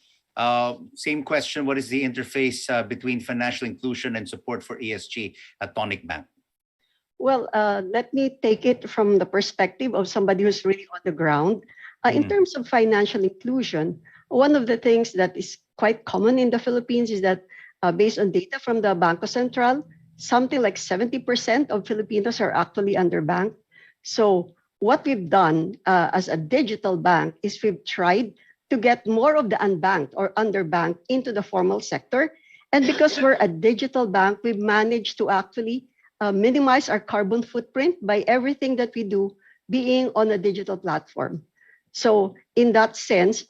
same question. What is the interface between financial inclusion and support for ESG at Tonic Bank? Well, let me take it from the perspective of somebody who's really on the ground. In terms of financial inclusion, one of the things that is quite common in the Philippines is that based on data from the Bangko Central, something like 70% of Filipinos are actually underbanked. So what we've done as a digital bank is we've tried to get more of the unbanked or underbanked into the formal sector. And because we're a digital bank, we've managed to actually minimize our carbon footprint by everything that we do being on a digital platform. So in that sense,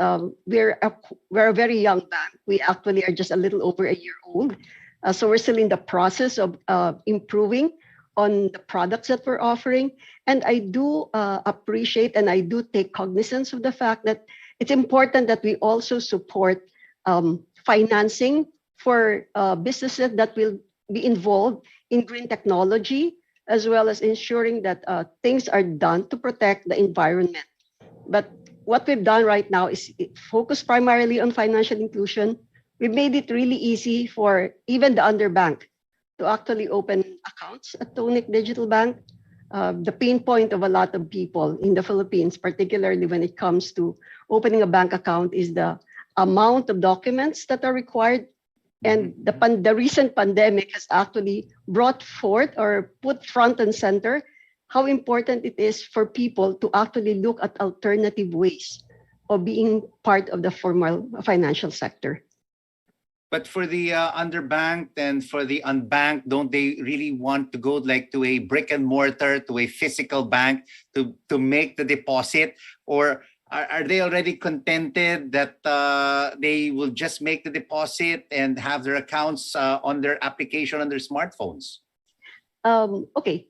we're a very young bank. We actually are just a little over a year old. So we're still in the process of improving on the products that we're offering. And I do appreciate and I do take cognizance of the fact that it's important that we also support financing for businesses that will be involved in green technology, as well as ensuring that things are done to protect the environment. But what we've done right now is focus primarily on financial inclusion. We've made it really easy for even the underbanked to actually open accounts at Tonic Digital Bank. The pain point of a lot of people in the Philippines, particularly when it comes to opening a bank account, is the amount of documents that are required. And the recent pandemic has actually brought forth or put front and center how important it is for people to actually look at alternative ways of being part of the formal financial sector. But for the underbanked and for the unbanked, don't they really want to go like to a brick and mortar, to a physical bank to make the deposit? Or are they already contented that they will just make the deposit and have their accounts on their application on their smartphones? Okay.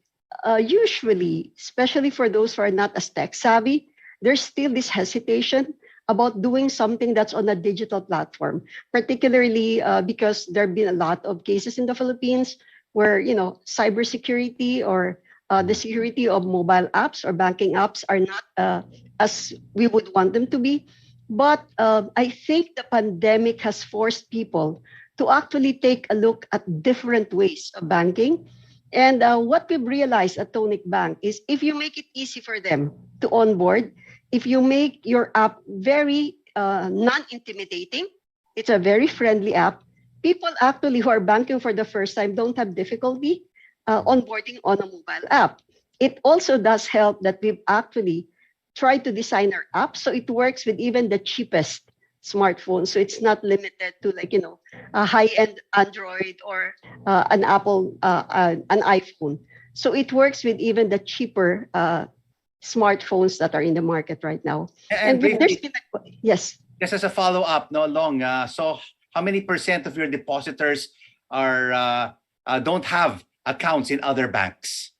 Usually, especially for those who are not as tech savvy, there's still this hesitation about doing something that's on a digital platform, particularly because there have been a lot of cases in the Philippines where, cybersecurity or the security of mobile apps or banking apps are not as we would want them to be. But I think the pandemic has forced people to actually take a look at different ways of banking. And what we've realized at Tonic Bank is if you make it easy for them to onboard, if you make your app very non-intimidating, it's a very friendly app. People actually who are banking for the first time don't have difficulty onboarding on a mobile app. It also does help that we've actually tried to design our app so it works with even the cheapest smartphone. So it's not limited to a high-end Android or an Apple, an iPhone. So it works with even the cheaper smartphones that are in the market right now. And there's been yes. Just as a follow-up, no long. So how many % of your depositors are don't have accounts in other banks?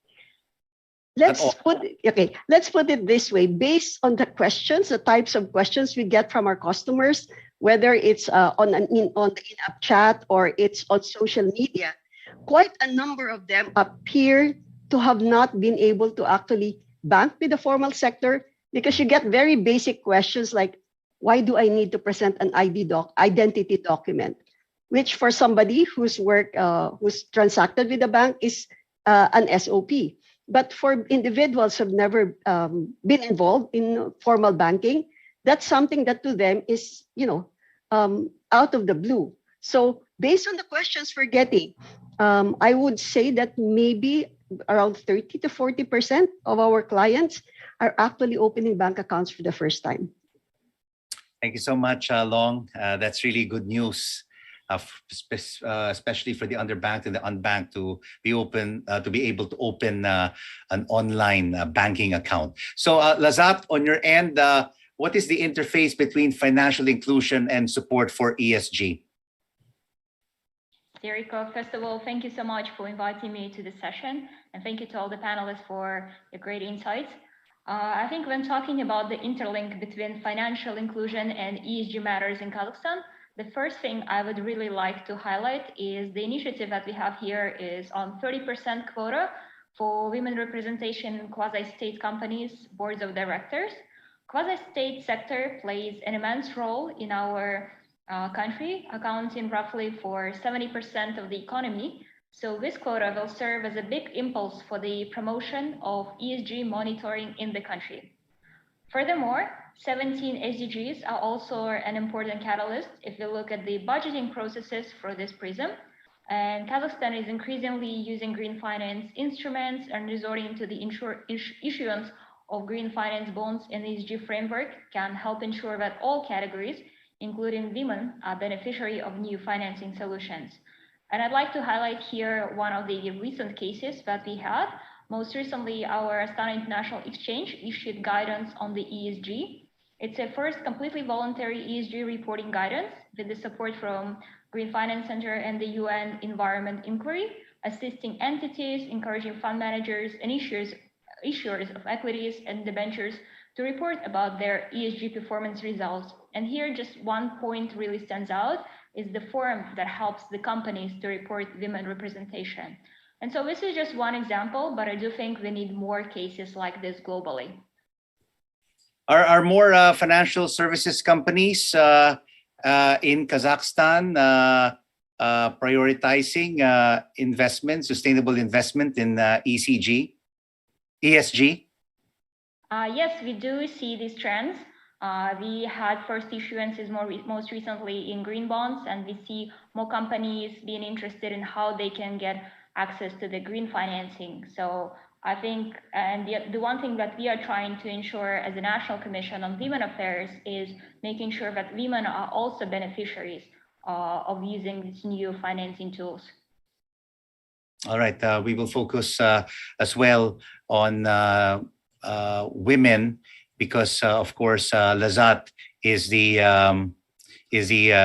Let's put it this way. Based on the questions, the types of questions we get from our customers, whether it's on the in-app chat or it's on social media, quite a number of them appear to have not been able to actually bank with the formal sector because you get very basic questions like, why do I need to present an identity document? Which for somebody who's transacted with the bank is an SOP. But for individuals who've never been involved in formal banking, that's something that to them is, out of the blue. So based on the questions we're getting, I would say that maybe around 30 to 40% of our clients are actually opening bank accounts for the first time. Thank you so much, Long. That's really good news. Especially for the underbanked and the unbanked to be able to open an online banking account. So Lazat, on your end, what is the interface between financial inclusion and support for ESG? Jericho, first of all, thank you so much for inviting me to this session, and thank you to all the panelists for your great insights. I think when talking about the interlink between financial inclusion and ESG matters in Kazakhstan, the first thing I would really like to highlight is the initiative that we have here is on 30% quota for women representation in quasi-state companies' boards of directors. Quasi-state sector plays an immense role in our country, accounting roughly for 70% of the economy. So this quota will serve as a big impulse for the promotion of ESG monitoring in the country. Furthermore, 17 SDGs are also an important catalyst if you look at the budgeting processes for this prism. And Kazakhstan is increasingly using green finance instruments and resorting to the issuance of green finance bonds in the ESG framework can help ensure that all categories, including women, are beneficiary of new financing solutions. And I'd like to highlight here one of the recent cases that we had. Most recently, our Astana International Exchange issued guidance on the ESG. It's a first completely voluntary ESG reporting guidance with the support from Green Finance Center and the UN Environment Inquiry, assisting entities, encouraging fund managers and issuers of equities and debentures to report about their ESG performance results. And here, just one point really stands out is the forum that helps the companies to report women representation. And so this is just one example, but I do think we need more cases like this globally. Are more financial services companies in Kazakhstan prioritizing investment, sustainable investment in ESG? Yes, we do see these trends. We had first issuances most recently in green bonds, and we see more companies being interested in how they can get access to the green financing. So I think, and the one thing that we are trying to ensure as a National Commission on Women Affairs is making sure that women are also beneficiaries of using these new financing tools. All right, we will focus as well on women because, of course, Lazat is the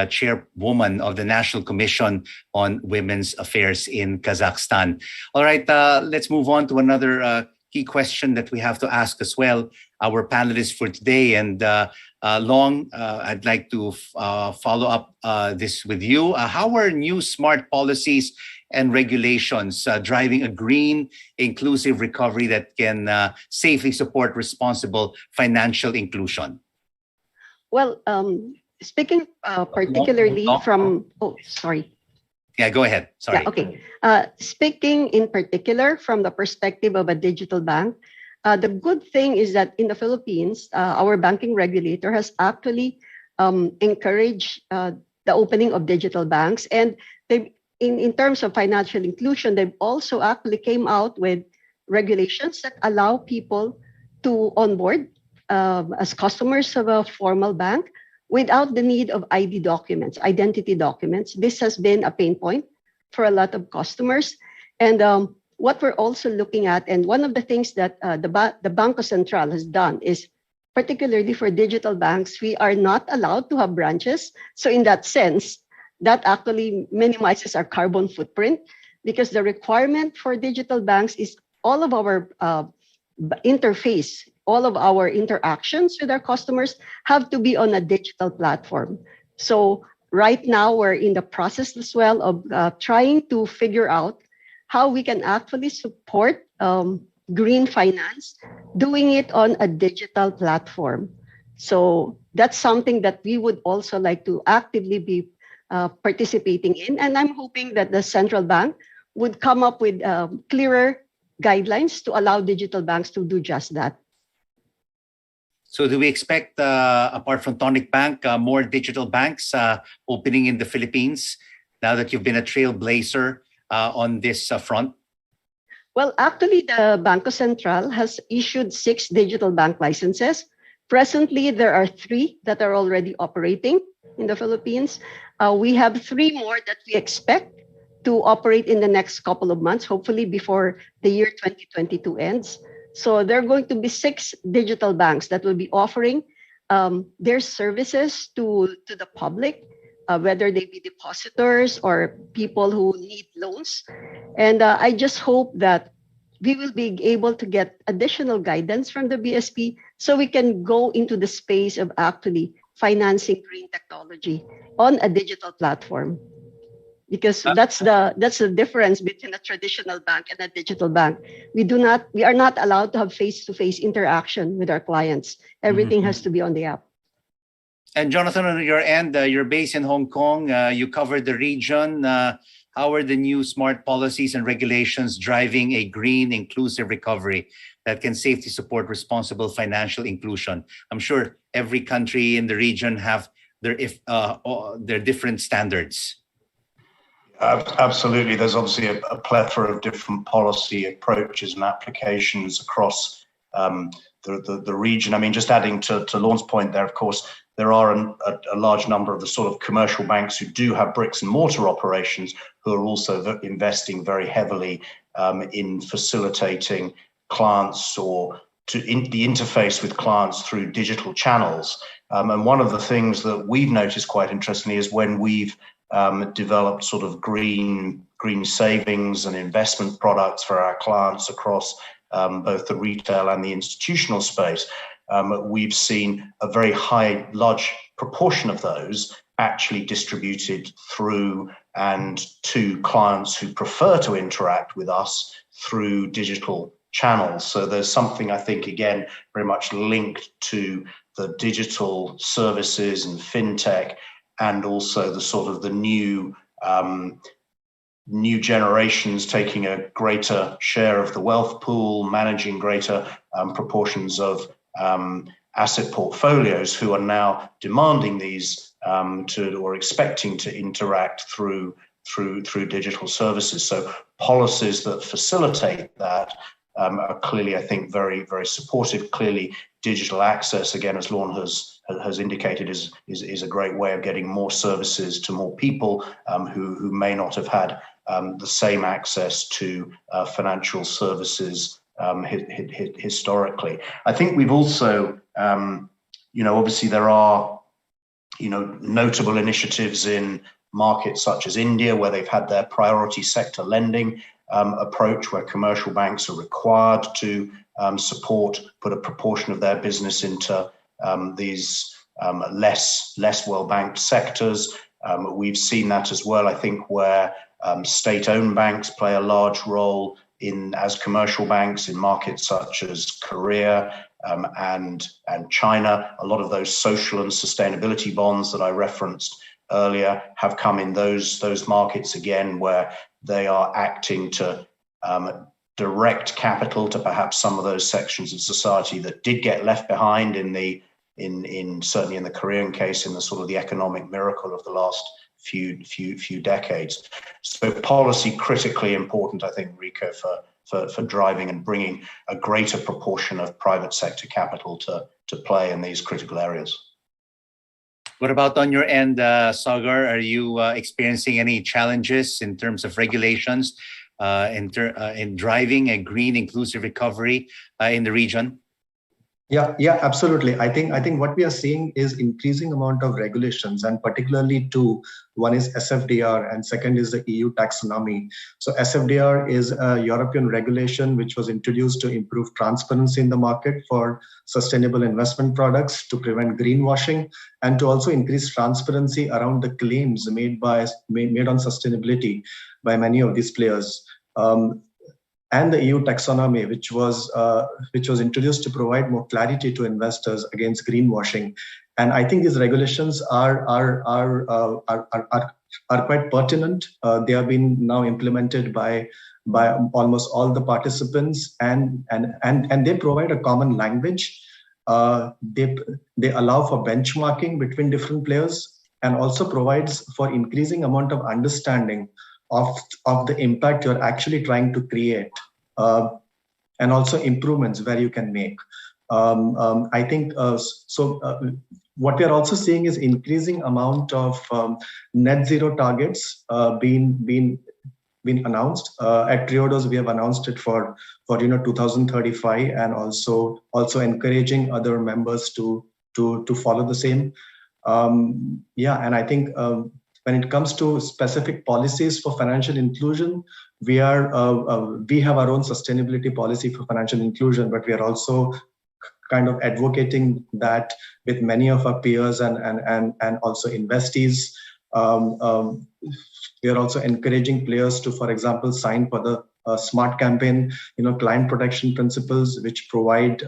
chairwoman of the National Commission on Women's Affairs in Kazakhstan. All right, let's move on to another key question that we have to ask as well, our panelists for today. And Long, I'd like to follow up this with you. How are new smart policies and regulations driving a green, inclusive recovery that can safely support responsible financial inclusion? Well, speaking particularly from, Yeah, go ahead. Sorry. Yeah, okay. Speaking in particular from the perspective of a digital bank, the good thing is that in the Philippines, our banking regulator has actually encouraged the opening of digital banks. And they, in terms of financial inclusion, they've also actually came out with regulations that allow people to onboard as customers of a formal bank without the need of ID documents, identity documents. This has been a pain point for a lot of customers. And what we're also looking at, and one of the things that the Banco Central has done is, particularly for digital banks, we are not allowed to have branches. So in that sense, that actually minimizes our carbon footprint because the requirement for digital banks is all of our interface, all of our interactions with our customers have to be on a digital platform. So right now we're in the process as well of trying to figure out how we can actually support green finance, doing it on a digital platform. So that's something that we would also like to actively be participating in. And I'm hoping that the central bank would come up with clearer guidelines to allow digital banks to do just that. So do we expect, apart from Tonic Bank, more digital banks opening in the Philippines now that you've been a trailblazer on this front? Well, actually, the Banco Central has issued 6 digital bank licenses. Presently, there are 3 that are already operating in the Philippines. We have 3 more that we expect to operate in the next couple of months, hopefully before the year 2022 ends. So there are going to be 6 digital banks that will be offering their services to the public, whether they be depositors or people who need loans. And I just hope that we will be able to get additional guidance from the BSP so we can go into the space of actually financing green technology on a digital platform. Because that's the difference between a traditional bank and a digital bank. We are not allowed to have face-to-face interaction with our clients. Everything has to be on the app. And Jonathan, on your end, you're based in Hong Kong. You covered the region. How are the new smart policies and regulations driving a green, inclusive recovery that can safely support responsible financial inclusion? I'm sure every country in the region have their different standards. Absolutely. There's obviously a plethora of different policy approaches and applications across the region. I mean, just adding to Lorne's point there, of course, there are a large number of the sort of commercial banks who do have bricks and mortar operations who are also investing very heavily in facilitating clients or the interface with clients through digital channels. And one of the things that we've noticed quite interestingly is when we've developed sort of green savings and investment products for our clients across both the retail and the institutional space. We've seen a very large proportion of those actually distributed through and to clients who prefer to interact with us through digital channels. So there's something, I think, again, very much linked to the digital services and fintech, and also the sort of the new generations taking a greater share of the wealth pool, managing greater proportions of asset portfolios, who are now demanding these or expecting to interact through digital services. So policies that facilitate that are clearly, I think, very, very supportive. Clearly, digital access, again, as Lorne has indicated, is a great way of getting more services to more people who may not have had the same access to financial services historically. I think we've also, obviously there are, notable initiatives in markets such as India, where they've had their priority sector lending approach, where commercial banks are required to put a proportion of their business into these less well-banked sectors. We've seen that as well, I think, where state-owned banks play a large role as commercial banks in markets such as Korea and China. A lot of those social and sustainability bonds that I referenced earlier have come in those markets again, where they are acting to direct capital to perhaps some of those sections of society that did get left behind certainly in the Korean case, in the sort of the economic miracle of the last few decades. So policy critically important, I think, Rico, for driving and bringing a greater proportion of private sector capital to play in these critical areas. What about on your end, Sagar? Are you experiencing any challenges in terms of regulations in driving a green inclusive recovery in the region? Yeah, absolutely. I think what we are seeing is increasing amount of regulations, and particularly two. One is SFDR and second is the EU taxonomy. So SFDR is a European regulation which was introduced to improve transparency in the market for sustainable investment products, to prevent greenwashing, and to also increase transparency around the claims made on sustainability by many of these players. And the EU taxonomy, which was introduced to provide more clarity to investors against greenwashing. And I think these regulations are quite pertinent. They have been now implemented by almost all the participants, and they provide a common language. They allow for benchmarking between different players, and also provides for increasing amount of understanding of the impact you're actually trying to create, and also improvements where you can make. I think what we are also seeing is increasing amount of net zero targets being announced. At Triodos, we have announced it for 2035, and also encouraging other members to follow the same. And I think when it comes to specific policies for financial inclusion, we have our own sustainability policy for financial inclusion, but we are also kind of advocating that with many of our peers and also investees. We are also encouraging players to, for example, sign for the SMART campaign, client protection principles, which provide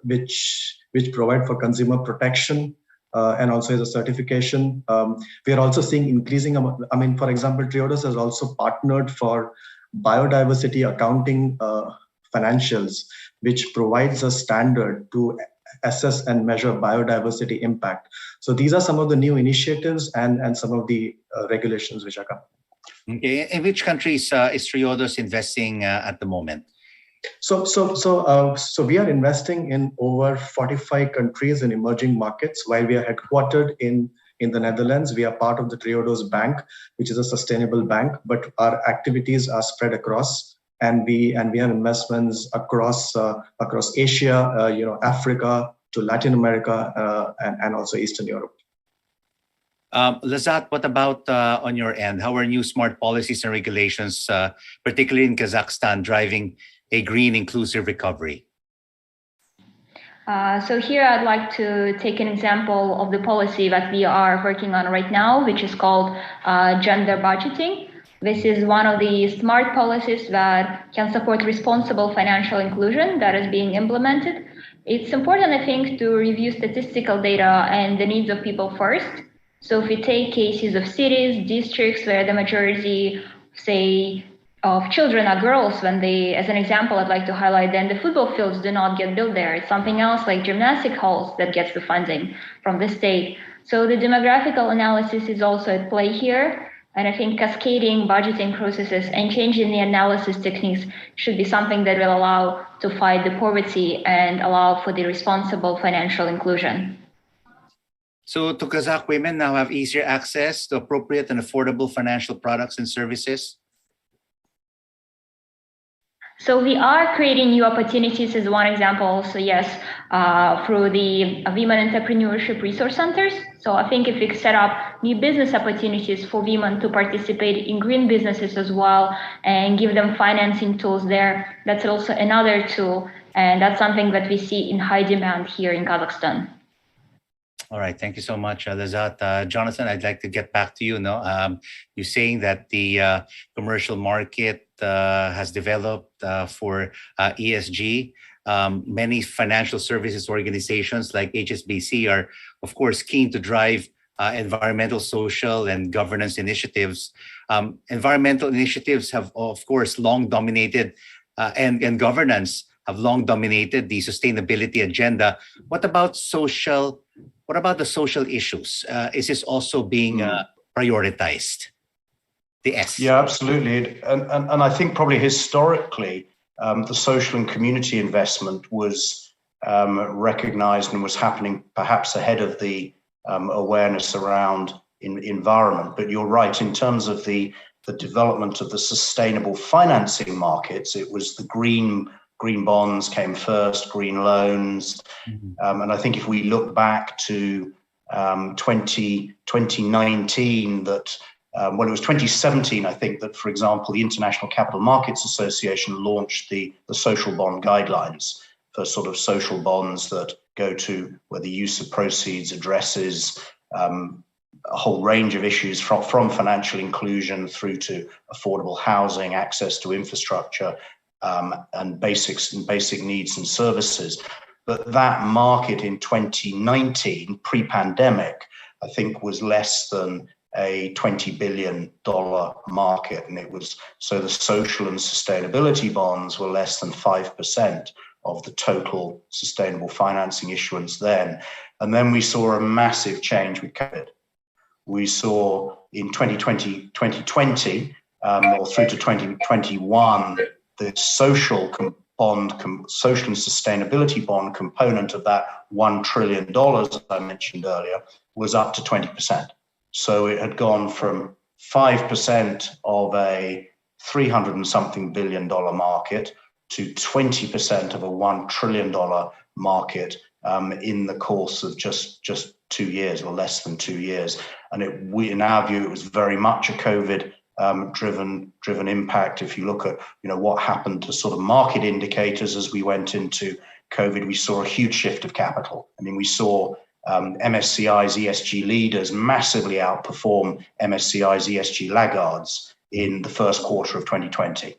which provide for consumer protection. And also as a certification. We are also seeing increasing amount. I mean, for example, Triodos has also partnered for biodiversity accounting financials, which provides a standard to assess and measure biodiversity impact. So these are some of the new initiatives and some of the regulations which are coming. Okay, in which countries is Triodos investing at the moment? So we are investing in over 45 countries in emerging markets. While we are headquartered in the Netherlands, we are part of the Triodos Bank, which is a sustainable bank, but our activities are spread across, and we have investments across Asia, Africa to Latin America, and also Eastern Europe. Lazat, what about on your end? How are new smart policies and regulations, particularly in Kazakhstan, driving a green inclusive recovery? So here I'd like to take an example of the policy that we are working on right now, which is called gender budgeting. This is one of the smart policies that can support responsible financial inclusion that is being implemented. It's important, I think, to review statistical data and the needs of people first. So if we take cases of cities, districts where the majority, say, of children are girls, when they, as an example, I'd like to highlight, then the football fields do not get built there. It's something else like gymnastic halls that gets the funding from the state. So the demographical analysis is also at play here. And I think cascading budgeting processes and changing the analysis techniques should be something that will allow to fight the poverty and allow for the responsible financial inclusion. So do Kazakh women now have easier access to appropriate and affordable financial products and services? So we are creating new opportunities as one example. So yes, through the Women Entrepreneurship Resource Centers. So I think if we set up new business opportunities for women to participate in green businesses as well and give them financing tools there, that's also another tool. And that's something that we see in high demand here in Kazakhstan. All right, thank you so much, Lazat. Jonathan, I'd like to get back to you. You're saying that the commercial market has developed for ESG. Many financial services organizations like HSBC are, of course, keen to drive environmental, social, and governance initiatives. Environmental initiatives have, of course, long dominated, and governance have long dominated the sustainability agenda. What about the social issues? Is this also being prioritized? The S. Yeah, absolutely. And I think probably historically, the social and community investment was recognized and was happening perhaps ahead of the awareness around environment. But you're right, in terms of the development of the sustainable financing markets, it was the green bonds came first, green loans. And I think if we look back to 2019, that it was 2017, I think that, for example, the International Capital Markets Association launched the social bond guidelines for sort of social bonds that go to where the use of proceeds addresses a whole range of issues from financial inclusion through to affordable housing, access to infrastructure, and basic needs and services. But that market in 2019, pre-pandemic, I think was less than a $20 billion market. And it was, so the social and sustainability bonds were less than 5% of the total sustainable financing issuance then. And then we saw a massive change with COVID. We saw in 2020, or through to 2021, the social and sustainability bond component of that $1 trillion that I mentioned earlier was up to 20%. So it had gone from 5% of a $300 and something billion market to 20% of a $1 trillion market in the course of just 2 years or less than 2 years. And in our view, it was very much a COVID driven impact. If you look at what happened to sort of market indicators as we went into COVID, we saw a huge shift of capital. I mean, we saw MSCI's ESG leaders massively outperform MSCI's ESG laggards in the first quarter of 2020,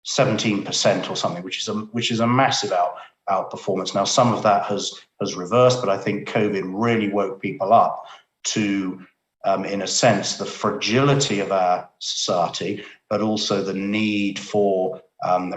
17% or something, which is a massive outperformance. Now, some of that has reversed, but I think COVID really woke people up to, in a sense, the fragility of our society, but also the need for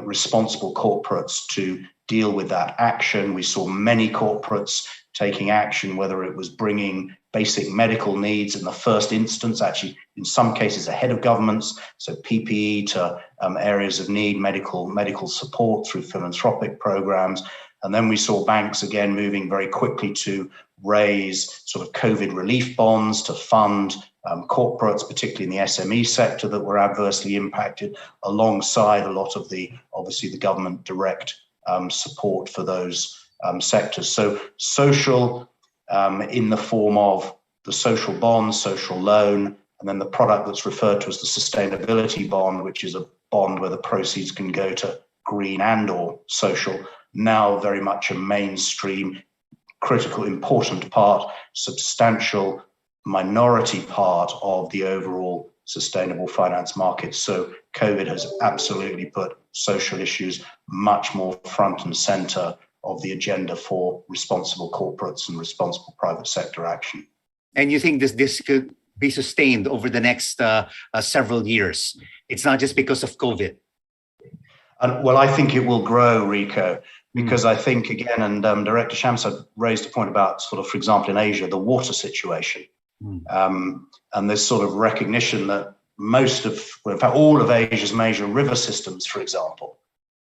responsible corporates to deal with that action. We saw many corporates taking action, whether it was bringing basic medical needs in the first instance, actually in some cases ahead of governments, so PPE to areas of need, medical support through philanthropic programs. And then we saw banks again moving very quickly to raise sort of COVID relief bonds to fund corporates, particularly in the SME sector, that were adversely impacted, alongside a lot of obviously the government direct support for those sectors. So social in the form of the social bond, social loan, and then the product that's referred to as the sustainability bond, which is a bond where the proceeds can go to green and or social, now very much a mainstream, critical, important part, substantial minority part of the overall sustainable finance market. So COVID has absolutely put social issues much more front and center of the agenda for responsible corporates and responsible private sector action. And you think this could be sustained over the next several years? It's not just because of COVID. Well, I think it will grow, Rico, because I think, again, and Director Shamsad raised a point about sort of, for example, in Asia, the water situation. And this sort of recognition that in fact, all of Asia's major river systems, for example,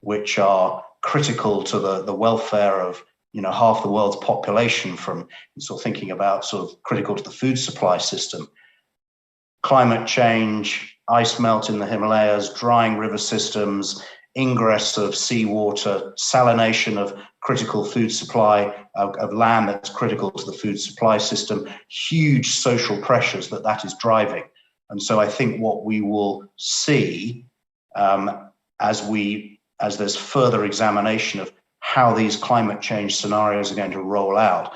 which are critical to the welfare of, half the world's population, from sort of thinking about sort of critical to the food supply system. Climate change, ice melt in the Himalayas, drying river systems, ingress of seawater, salination of critical food supply, of land that's critical to the food supply system, huge social pressures that is driving. And so I think what we will see as there's further examination of how these climate change scenarios are going to roll out,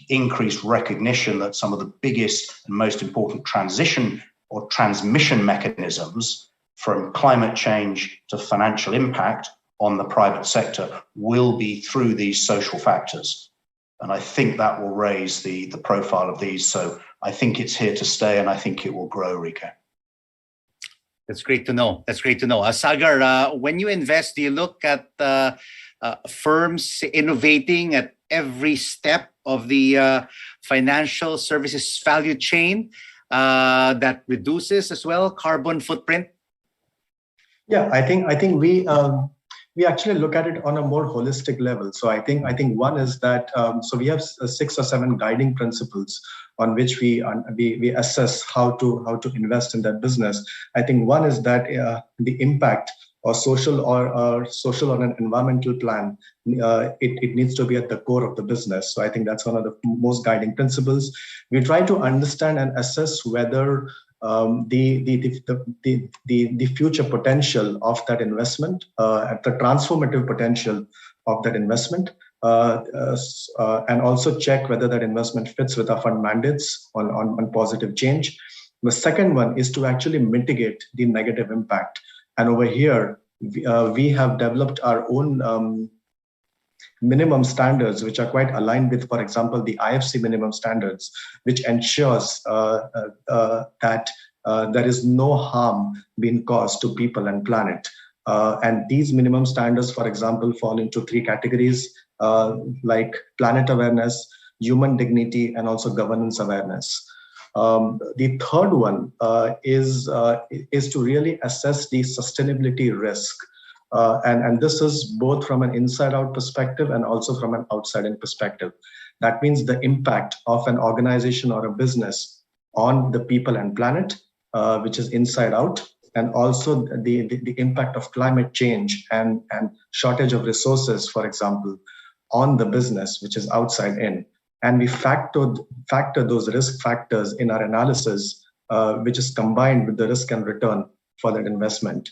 increased recognition that some of the biggest and most important transition or transmission mechanisms from climate change to financial impact on the private sector will be through these social factors. And I think that will raise the profile of these. So I think it's here to stay, and I think it will grow, Rico. That's great to know. Sagar, when you invest, do you look at firms innovating at every step of the financial services value chain that reduces as well carbon footprint? Yeah, I think we actually look at it on a more holistic level. So I think one is that so we have 6 or 7 guiding principles on which we assess how to invest in that business. I think one is that the impact or social or an environmental plan, it needs to be at the core of the business. So I think that's one of the most guiding principles. We try to understand and assess whether the future potential of that investment, the transformative potential of that investment, and also check whether that investment fits with our fund mandates on positive change. The second one is to actually mitigate the negative impact. And over here, we have developed our own minimum standards, which are quite aligned with, for example, the IFC minimum standards, which ensures that there is no harm being caused to people and planet. And these minimum standards, for example, fall into 3 categories, like planet awareness, human dignity, and also governance awareness. The third one is to really assess the sustainability risk. And this is both from an inside-out perspective and also from an outside-in perspective. That means the impact of an organization or a business on the people and planet, which is inside out, and also the impact of climate change and shortage of resources, for example, on the business, which is outside in. And we factor those risk factors in our analysis, which is combined with the risk and return for that investment.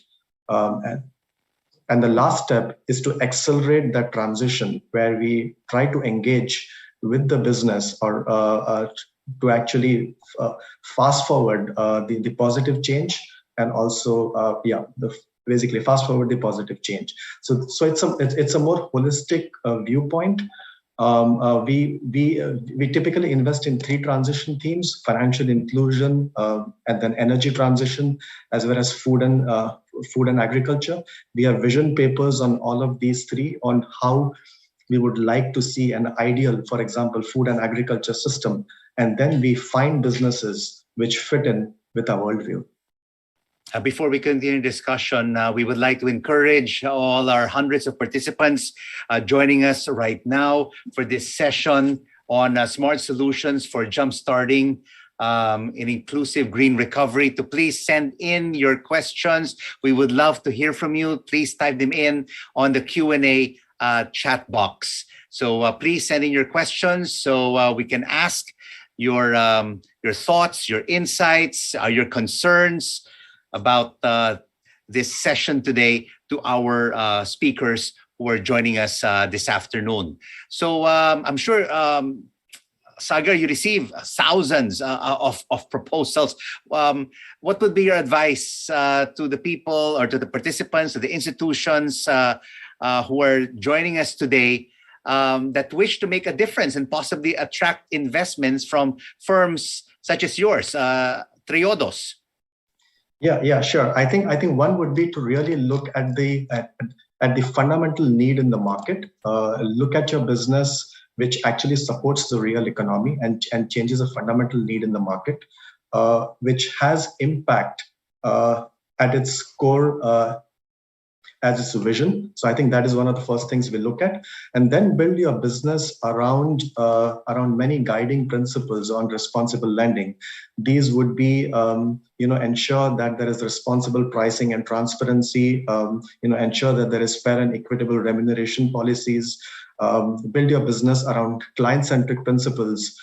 And the last step is to accelerate that transition, where we try to engage with the business or to actually fast forward the positive change, and also basically fast forward the positive change. So it's a more holistic viewpoint. We typically invest in 3 transition themes: financial inclusion, and then energy transition, as well as food and agriculture. We have vision papers on all of these 3 on how we would like to see an ideal, for example, food and agriculture system. And then we find businesses which fit in with our worldview. Before we continue discussion, we would like to encourage all our hundreds of participants joining us right now for this session on smart solutions for jumpstarting an inclusive green recovery to please send in your questions. We would love to hear from you. Please type them in on the Q&A chat box. So please send in your questions so we can ask your thoughts, your insights, your concerns about this session today to our speakers who are joining us this afternoon. So I'm sure, Sagar, you receive thousands of proposals. What would be your advice to the people or to the participants, to the institutions who are joining us today that wish to make a difference and possibly attract investments from firms such as yours, Triodos? Yeah, sure. I think one would be to really look at the fundamental need in the market. Look at your business, which actually supports the real economy and changes a fundamental need in the market, which has impact at its core as its vision. So I think that is one of the first things we look at, and then build your business around many guiding principles on responsible lending. These would be, ensure that there is responsible pricing and transparency. Ensure that there is fair and equitable remuneration policies. Build your business around client-centric principles,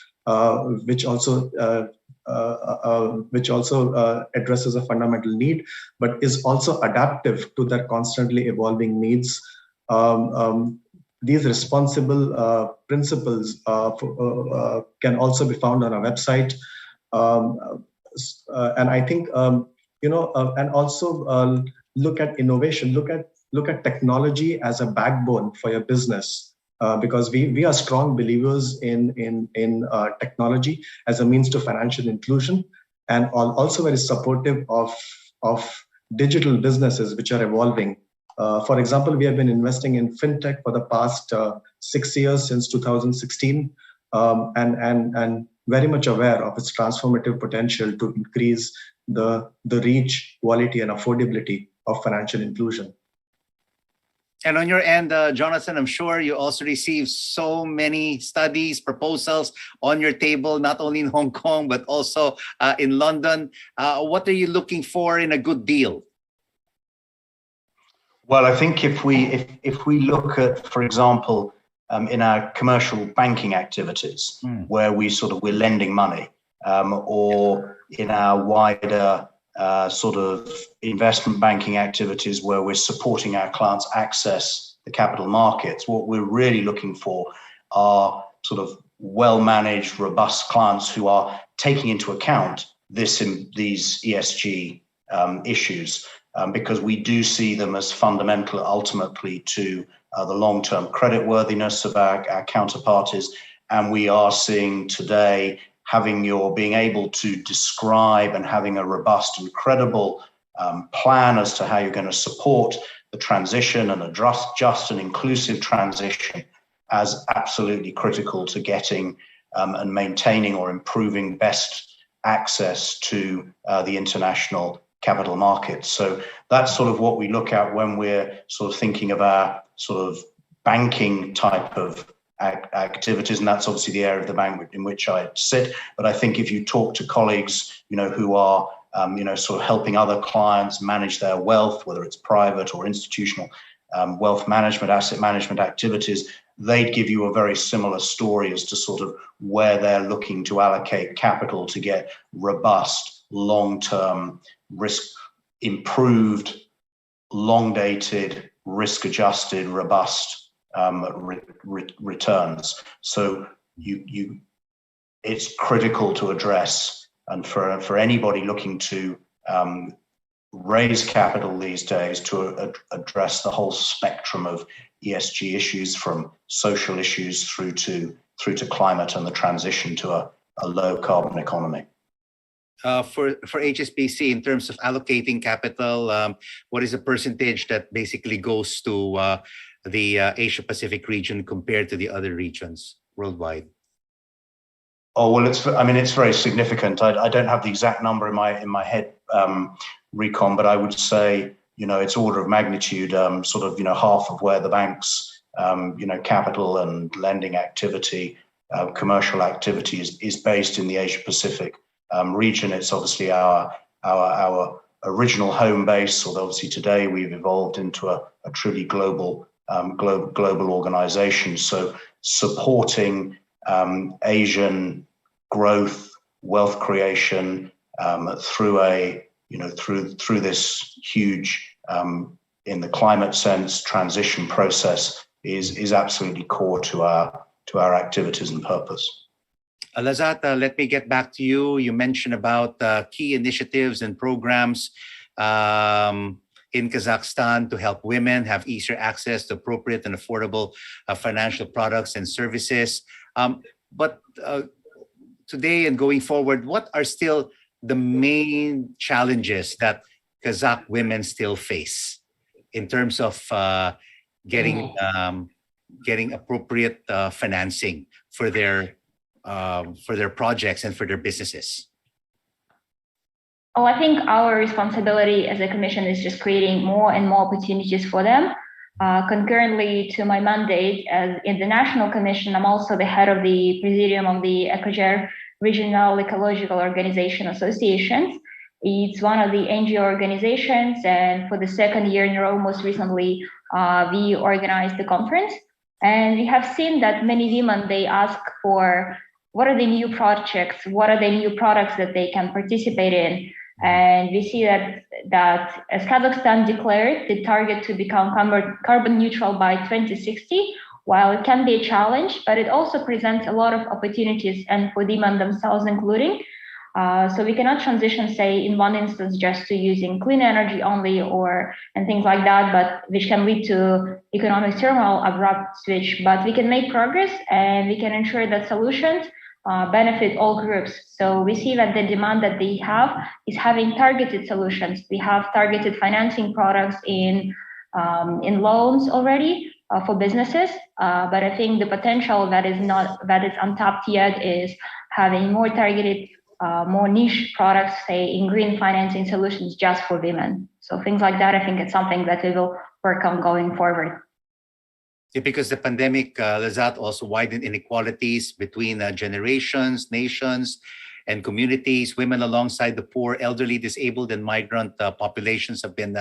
which also addresses a fundamental need, but is also adaptive to their constantly evolving needs. These responsible principles can also be found on our website. And I think, and also look at innovation, look at technology as a backbone for your business. Because we are strong believers in technology as a means to financial inclusion, and also very supportive of digital businesses which are evolving. For example, we have been investing in fintech for the past 6 years, since 2016, and very much aware of its transformative potential to increase the reach, quality, and affordability of financial inclusion. And on your end, Jonathan, I'm sure you also receive so many studies, proposals on your table, not only in Hong Kong, but also in London. What are you looking for in a good deal? Well, I think if we look at, for example, in our commercial banking activities, where we're lending money, or in our wider sort of investment banking activities where we're supporting our clients access the capital markets, what we're really looking for are sort of well-managed, robust clients who are taking into account these ESG issues, because we do see them as fundamental ultimately to the long-term creditworthiness of our counterparties. And we are seeing today being able to describe and having a robust and credible plan as to how you're going to support the transition and a just and inclusive transition as absolutely critical to getting and maintaining or improving best access to the international capital markets. So that's sort of what we look at when we're sort of thinking of our sort of banking type of activities, and that's obviously the area of the bank in which I sit. But I think if you talk to colleagues, who are, sort of helping other clients manage their wealth, whether it's private or institutional wealth management, asset management activities, they'd give you a very similar story as to sort of where they're looking to allocate capital to get robust, long-term, improved, long-dated, risk-adjusted, robust returns. So it's critical to address, and for anybody looking to raise capital these days to address the whole spectrum of ESG issues, from social issues through to climate and the transition to a low carbon economy. For HSBC, in terms of allocating capital, what is the percentage that basically goes to the Asia Pacific region compared to the other regions worldwide? Oh well, it's very significant. I don't have the exact number in my head, Recon, but I would say it's order of magnitude, half of where the bank's capital and lending activity, commercial activity is based in the Asia Pacific region. It's obviously our original home base, although obviously today we've evolved into a truly global organization. So supporting Asian growth, wealth creation through this huge, in the climate sense, transition process is absolutely core to our activities and purpose. Lazat, let me get back to you. You mentioned about key initiatives and programs in Kazakhstan to help women have easier access to appropriate and affordable financial products and services. But today and going forward, what are still the main challenges that Kazakh women still face in terms of getting appropriate financing for their projects and for their businesses? Oh, I think our responsibility as a commission is just creating more and more opportunities for them. Concurrently to my mandate as in the National Commission, I'm also the head of the Presidium of the ECOGER Regional Ecological Organization Associations. It's one of the NGO organizations, and for the second year in a row, most recently, we organized the conference. And we have seen that many women, they ask for what are the new projects, what are the new products that they can participate in. And we see that as Kazakhstan declared the target to become carbon neutral by 2060, while it can be a challenge, but it also presents a lot of opportunities, and for women themselves including. So we cannot transition, say, in one instance just to using clean energy only and things like that, but which can lead to economic turmoil, abrupt switch. But we can make progress, and we can ensure that solutions benefit all groups. So we see that the demand that they have is having targeted solutions. We have targeted financing products in loans already for businesses, but I think the potential that is untapped yet is having more targeted, more niche products, say in green financing solutions just for women. So things like that, I think it's something that we will work on going forward. Yeah, because the pandemic, Lazat, also widened inequalities between generations, nations, and communities. Women alongside the poor, elderly, disabled, and migrant populations have been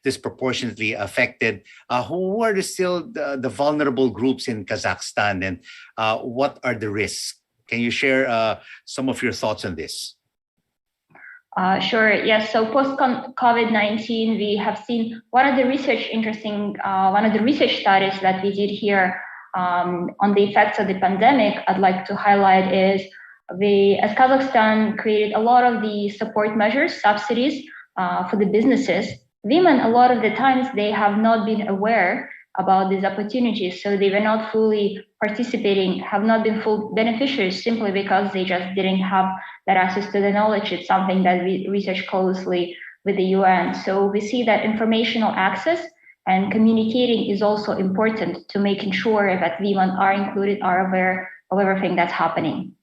disproportionately affected. Who are still the vulnerable groups in Kazakhstan, and what are the risks? Can you share some of your thoughts on this? Sure. Yes. So post COVID-19, we have seen one of the research studies that we did here on the effects of the pandemic. I'd like to highlight is as Kazakhstan created a lot of the support measures, subsidies for the businesses. Women, a lot of the times, they have not been aware about these opportunities, so they were not fully participating, have not been full beneficiaries simply because they just didn't have that access to the knowledge. It's something that we research closely with the UN. So we see that informational access and communicating is also important to making sure that women are included, are aware of everything that's happening.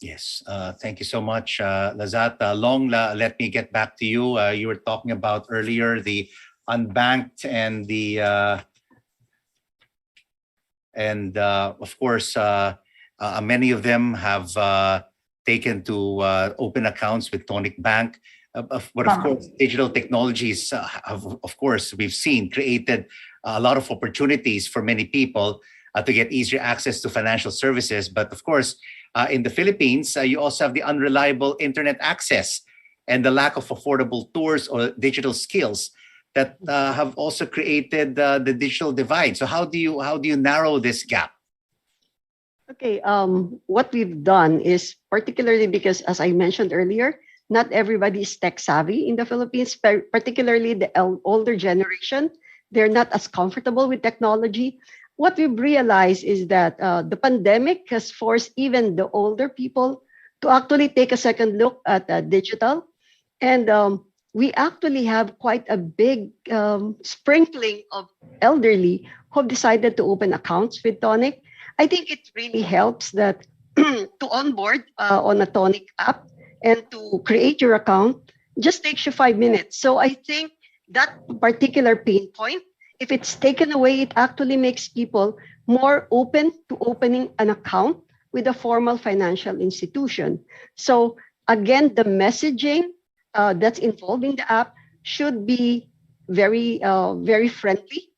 Yes, thank you so much, Lazat. Let me get back to you. You were talking about earlier the unbanked and of course many of them have taken to open accounts with Tonic Bank, but of course digital technologies have, of course, we've seen created a lot of opportunities for many people to get easier access to financial services. But of course in the Philippines you also have the unreliable internet access and the lack of affordable tools or digital skills that have also created the digital divide. So how do you narrow this gap? Okay, what we've done is, particularly because, as I mentioned earlier, not everybody is tech savvy in the Philippines, particularly the older generation. They're not as comfortable with technology. What we've realized is that the pandemic has forced even the older people to actually take a second look at digital. And we actually have quite a big sprinkling of elderly who have decided to open accounts with Tonic. I think it really helps that to onboard on a Tonic app and to create your account just takes you 5 minutes. So I think that particular pain point, if it's taken away, it actually makes people more open to opening an account with a formal financial institution. So again, the messaging that's involved in the app should be very, very friendly.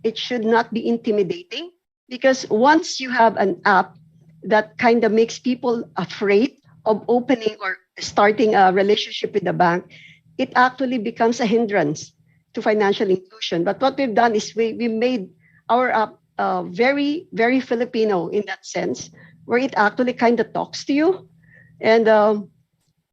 It should not be intimidating, because once you have an app that kind of makes people afraid of opening or starting a relationship with the bank, it actually becomes a hindrance to financial inclusion. But what we've done is we made our app very, very Filipino in that sense, where it actually kind of talks to you. And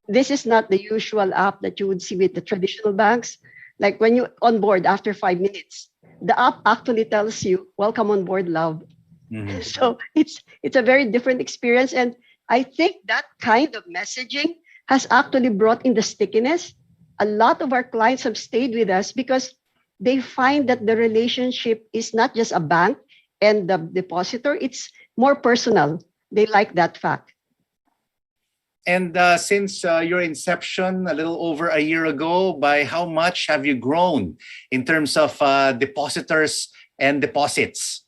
this is not the usual app that you would see with the traditional banks. Like when you onboard after 5 minutes, the app actually tells you, "Welcome on board, love." Mm-hmm. So it's a very different experience. And I think that kind of messaging has actually brought in the stickiness. A lot of our clients have stayed with us because they find that the relationship is not just a bank and the depositor, it's more personal. They like that fact. And since your inception a little over a year ago, by how much have you grown in terms of depositors and deposits?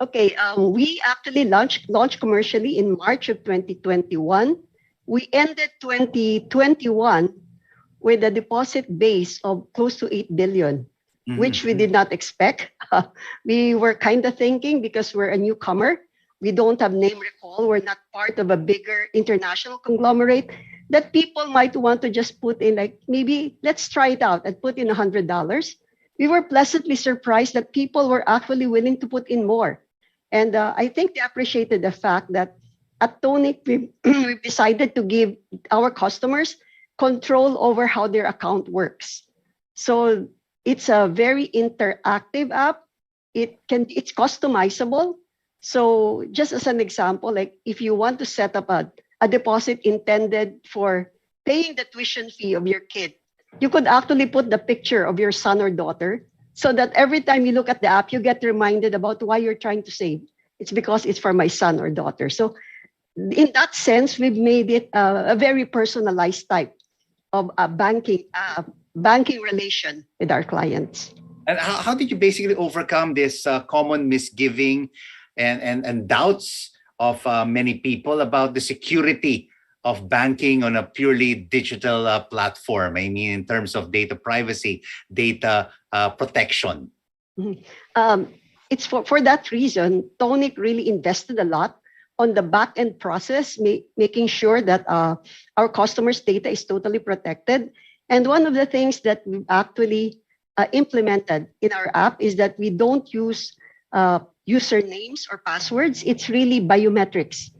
Okay, we actually launched commercially in March of 2021. We ended 2021 with a deposit base of close to 8 billion, which we did not expect. We were kind of thinking, because we're a newcomer, we don't have name recall, we're not part of a bigger international conglomerate, that people might want to just put in, like, maybe let's try it out and put in $100. We were pleasantly surprised that people were actually willing to put in more. And I think they appreciated the fact that at Tonic, we've decided to give our customers control over how their account works. So it's a very interactive app. It's customizable. So just as an example, like if you want to set up a deposit intended for paying the tuition fee of your kid, you could actually put the picture of your son or daughter, so that every time you look at the app, you get reminded about why you're trying to save. It's because it's for my son or daughter. So in that sense, we've made it a very personalized type of a banking relation with our clients. And how did you basically overcome this common misgiving and doubts of many people about the security of banking on a purely digital platform? I mean, in terms of data privacy, data protection. Mm-hmm. It's for that reason, Tonic really invested a lot on the back-end process, making sure that our customers' data is totally protected. And one of the things that we've actually implemented in our app is that we don't use usernames or passwords. It's really biometrics.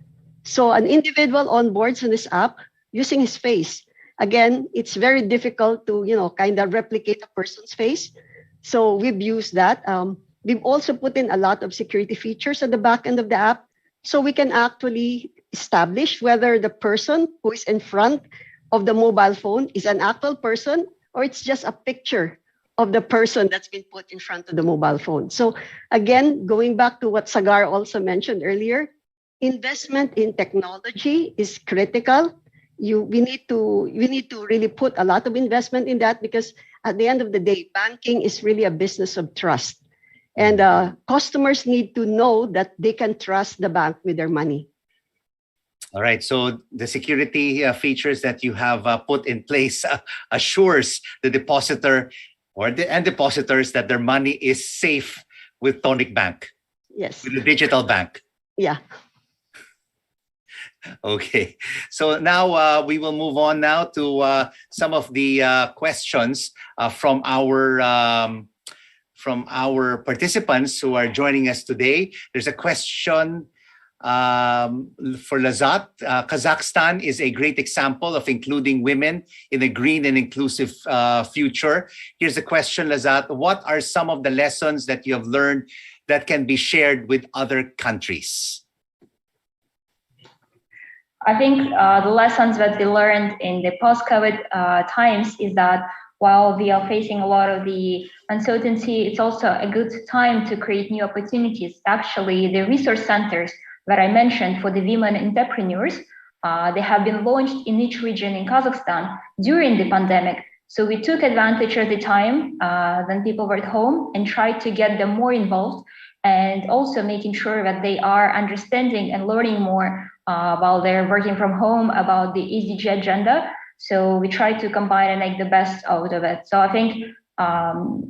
So an individual onboards on this app using his face. Again, it's very difficult to, kind of replicate a person's face. So we've used that. We've also put in a lot of security features at the back end of the app, so we can actually establish whether the person who is in front of the mobile phone is an actual person or it's just a picture of the person that's been put in front of the mobile phone. So again, going back to what Sagar also mentioned earlier, investment in technology is critical. We need to really put a lot of investment in that, because at the end of the day, banking is really a business of trust. And customers need to know that they can trust the bank with their money. All right. So the security features that you have put in place assures the depositor and depositors that their money is safe with Tonic Bank. Yes. With the digital bank. Yeah. Okay. So now we will move on now to some of the questions from our participants who are joining us today. There's a question For Lazat, Kazakhstan is a great example of including women in a green and inclusive future. Here's a question, Lazat. What are some of the lessons that you have learned that can be shared with other countries? I think the lessons that we learned in the post-COVID times is that while we are facing a lot of the uncertainty, it's also a good time to create new opportunities. Actually, the resource centers that I mentioned for the women entrepreneurs, they have been launched in each region in Kazakhstan during the pandemic. So we took advantage of the time when people were at home and tried to get them more involved, and also making sure that they are understanding and learning more while they're working from home about the SDG agenda. So we try to combine and make the best out of it. So I think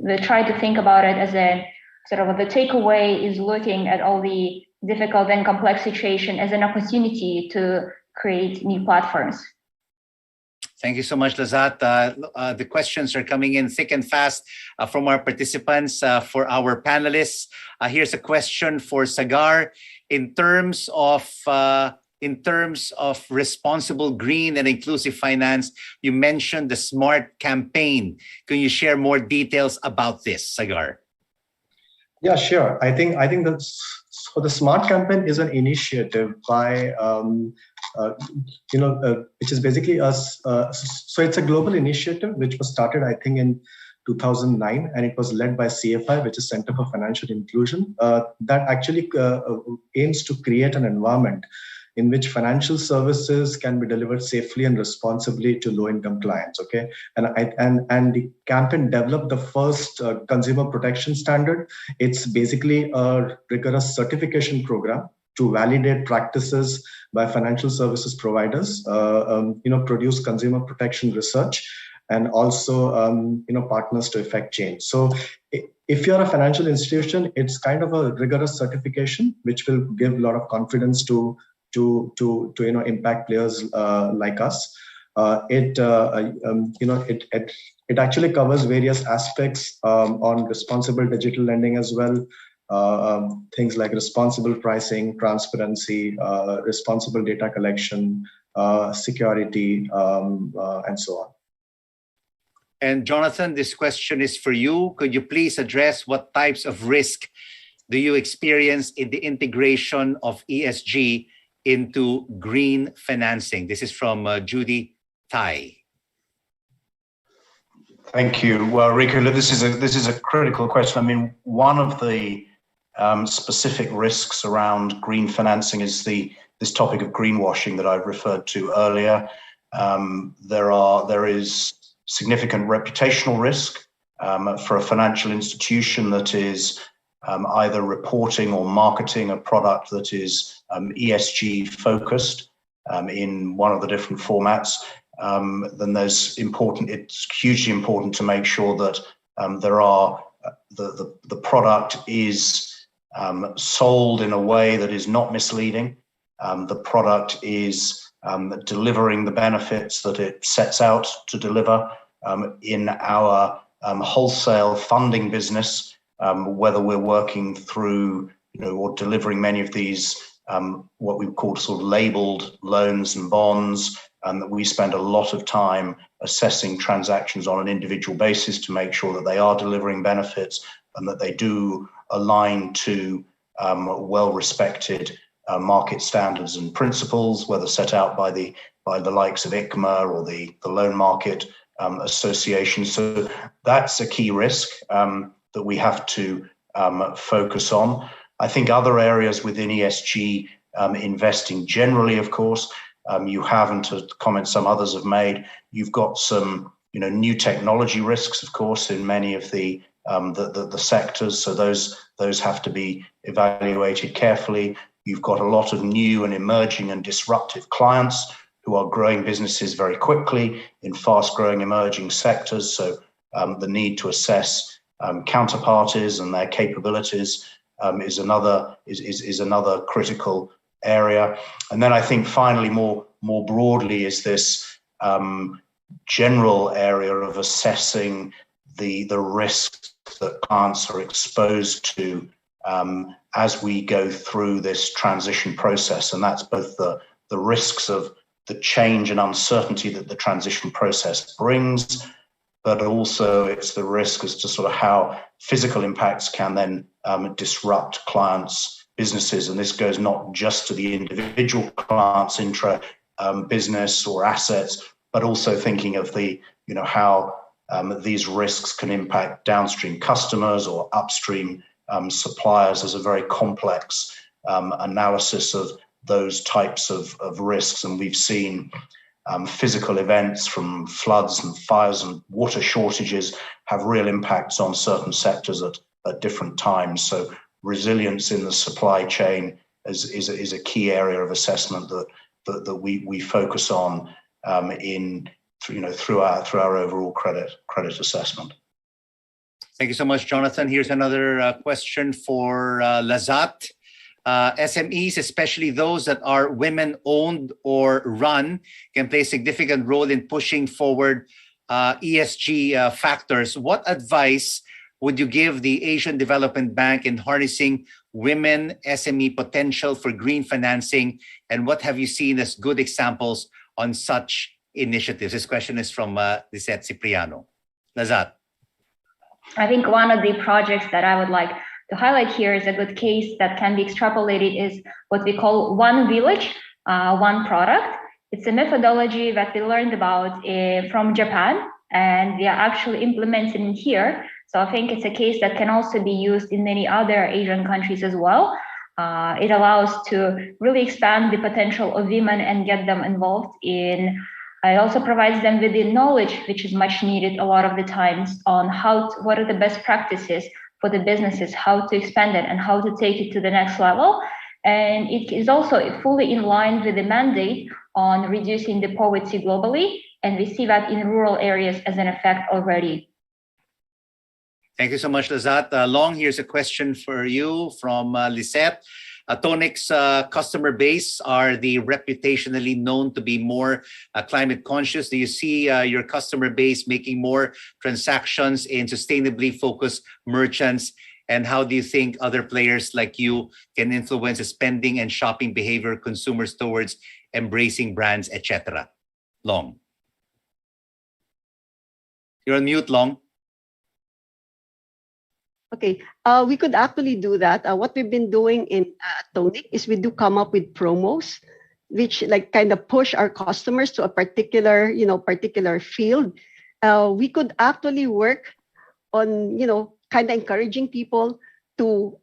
we try to think about it as a sort of the takeaway is looking at all the difficult and complex situation as an opportunity to create new platforms. Thank you so much, Lazat. The questions are coming in thick and fast from our participants. For our panelists, here's a question for Sagar. In terms of responsible green and inclusive finance, you mentioned the SMART campaign. Can you share more details about this, Sagar? Yeah, sure. I think that's so. The SMART campaign is an initiative by which is basically us. So it's a global initiative which was started, I think, in 2009, and it was led by CFI, which is Center for Financial Inclusion, that actually aims to create an environment in which financial services can be delivered safely and responsibly to low-income clients. Okay, and the campaign developed the first consumer protection standard. It's basically a rigorous certification program to validate practices by financial services providers, produce consumer protection research, and also partners to effect change. So if you're a financial institution, it's kind of a rigorous certification which will give a lot of confidence to impact players like us. It actually covers various aspects on responsible digital lending as well. Things like responsible pricing, transparency, responsible data collection, security, and so on. And Jonathan, this question is for you. Could you please address what types of risk do you experience in the integration of ESG into green financing? This is from Judy Tai. Thank you. Well, Rico, this is a critical question. I mean, one of the specific risks around green financing is this topic of greenwashing that I referred to earlier. There is significant reputational risk for a financial institution that is either reporting or marketing a product that is ESG focused in one of the different formats. Then it's hugely important to make sure that the product is sold in a way that is not misleading. The product is delivering the benefits that it sets out to deliver. In our wholesale funding business, whether we're working through, or delivering many of these what we call sort of labeled loans and bonds, that we spend a lot of time assessing transactions on an individual basis to make sure that they are delivering benefits and that they do align to well-respected market standards and principles, whether set out by the likes of ICMA or the Loan Market Association. So that's a key risk that we have to focus on. I think other areas within ESG investing generally, of course, you have, and to comment some others have made, you've got some new technology risks, of course, in many of the sectors. So those have to be evaluated carefully. You've got a lot of new and emerging and disruptive clients who are growing businesses very quickly in fast-growing emerging sectors. So the need to assess counterparties and their capabilities is another critical area. And then I think finally, more broadly, is this general area of assessing the risks that clients are exposed to as we go through this transition process. And that's both the risks of the change and uncertainty that the transition process brings, but also it's the risk as to sort of how physical impacts can then disrupt clients' businesses. And this goes not just to the individual client's business or assets, but also thinking of the, how these risks can impact downstream customers or upstream suppliers. There's a very complex analysis of those types of risks. And we've seen physical events from floods and fires and water shortages have real impacts on certain sectors at different times. So resilience in the supply chain is a key area of assessment that we focus on through our overall credit assessment. Thank you so much, Jonathan. Here's another question for Lazat. SMEs, especially those that are women-owned or run, can play a significant role in pushing forward ESG factors. What advice would you give the Asian Development Bank in harnessing women SME potential for green financing? And what have you seen as good examples on such initiatives? This question is from Lisette Cipriano. Lazat. I think one of the projects that I would like to highlight here is a good case that can be extrapolated is what we call one village, one product. It's a methodology that we learned about from Japan, and we are actually implementing it here. So I think it's a case that can also be used in many other Asian countries as well. It allows to really expand the potential of women and get them involved in. It also provides them with the knowledge, which is much needed a lot of the times, on what are the best practices for the businesses, how to expand it and how to take it to the next level. And it is also fully in line with the mandate on reducing the poverty globally. And we see that in rural areas as an effect already. Thank you so much, Lazat. Long, here's a question for you from Lisette. Tonic's customer base are the reputationally known to be more climate conscious. Do you see your customer base making more transactions in sustainably focused merchants? And how do you think other players like you can influence the spending and shopping behavior of consumers towards embracing brands, etc.? Long. You're on mute, Long. Okay, we could actually do that. What we've been doing in Tonic is we do come up with promos, which like kind of push our customers to a particular field. We could actually work on, kind of encouraging people to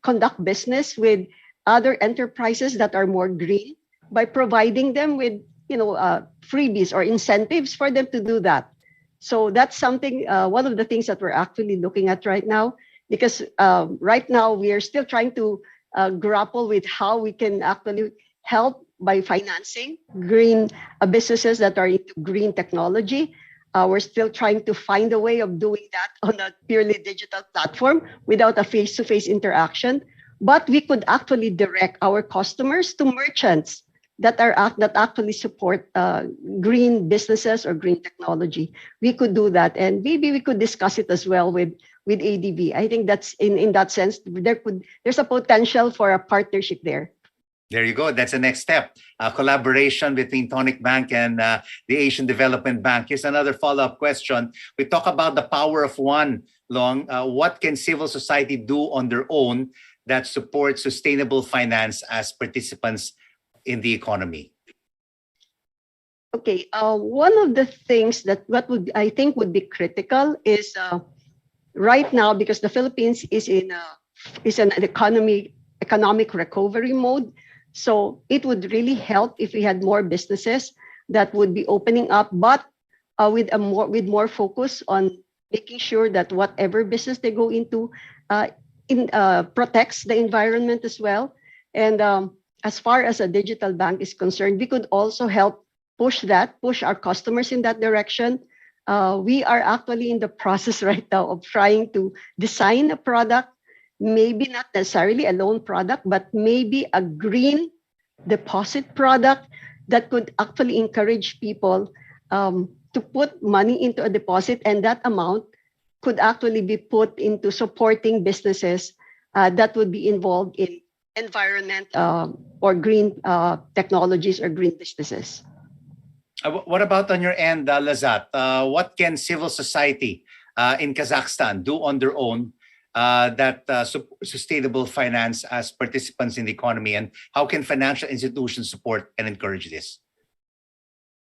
conduct business with other enterprises that are more green by providing them with, freebies or incentives for them to do that. So that's something, one of the things that we're actually looking at right now, because right now we are still trying to grapple with how we can actually help by financing green businesses that are into green technology. We're still trying to find a way of doing that on a purely digital platform without a face-to-face interaction. But we could actually direct our customers to merchants that actually support green businesses or green technology. We could do that, and maybe we could discuss it as well with ADB. I think that's in that sense there's a potential for a partnership there. There you go. That's the next step. Collaboration between Tonic Bank and the Asian Development Bank. Here's another follow-up question. We talk about the power of one, Long. What can civil society do on their own that supports sustainable finance as participants in the economy? Okay, one of the things that I think would be critical is right now, because the Philippines is in an economic recovery mode. So it would really help if we had more businesses that would be opening up, but with more focus on making sure that whatever business they go into protects the environment as well. And as far as a digital bank is concerned, we could also help push our customers in that direction. We are actually in the process right now of trying to design a product, maybe not necessarily a loan product, but maybe a green deposit product that could actually encourage people to put money into a deposit, and that amount could actually be put into supporting businesses that would be involved in environment or green technologies or green businesses. What about on your end, Lazat? What can civil society in Kazakhstan do on their own that sustainable finance as participants in the economy, and how can financial institutions support and encourage this?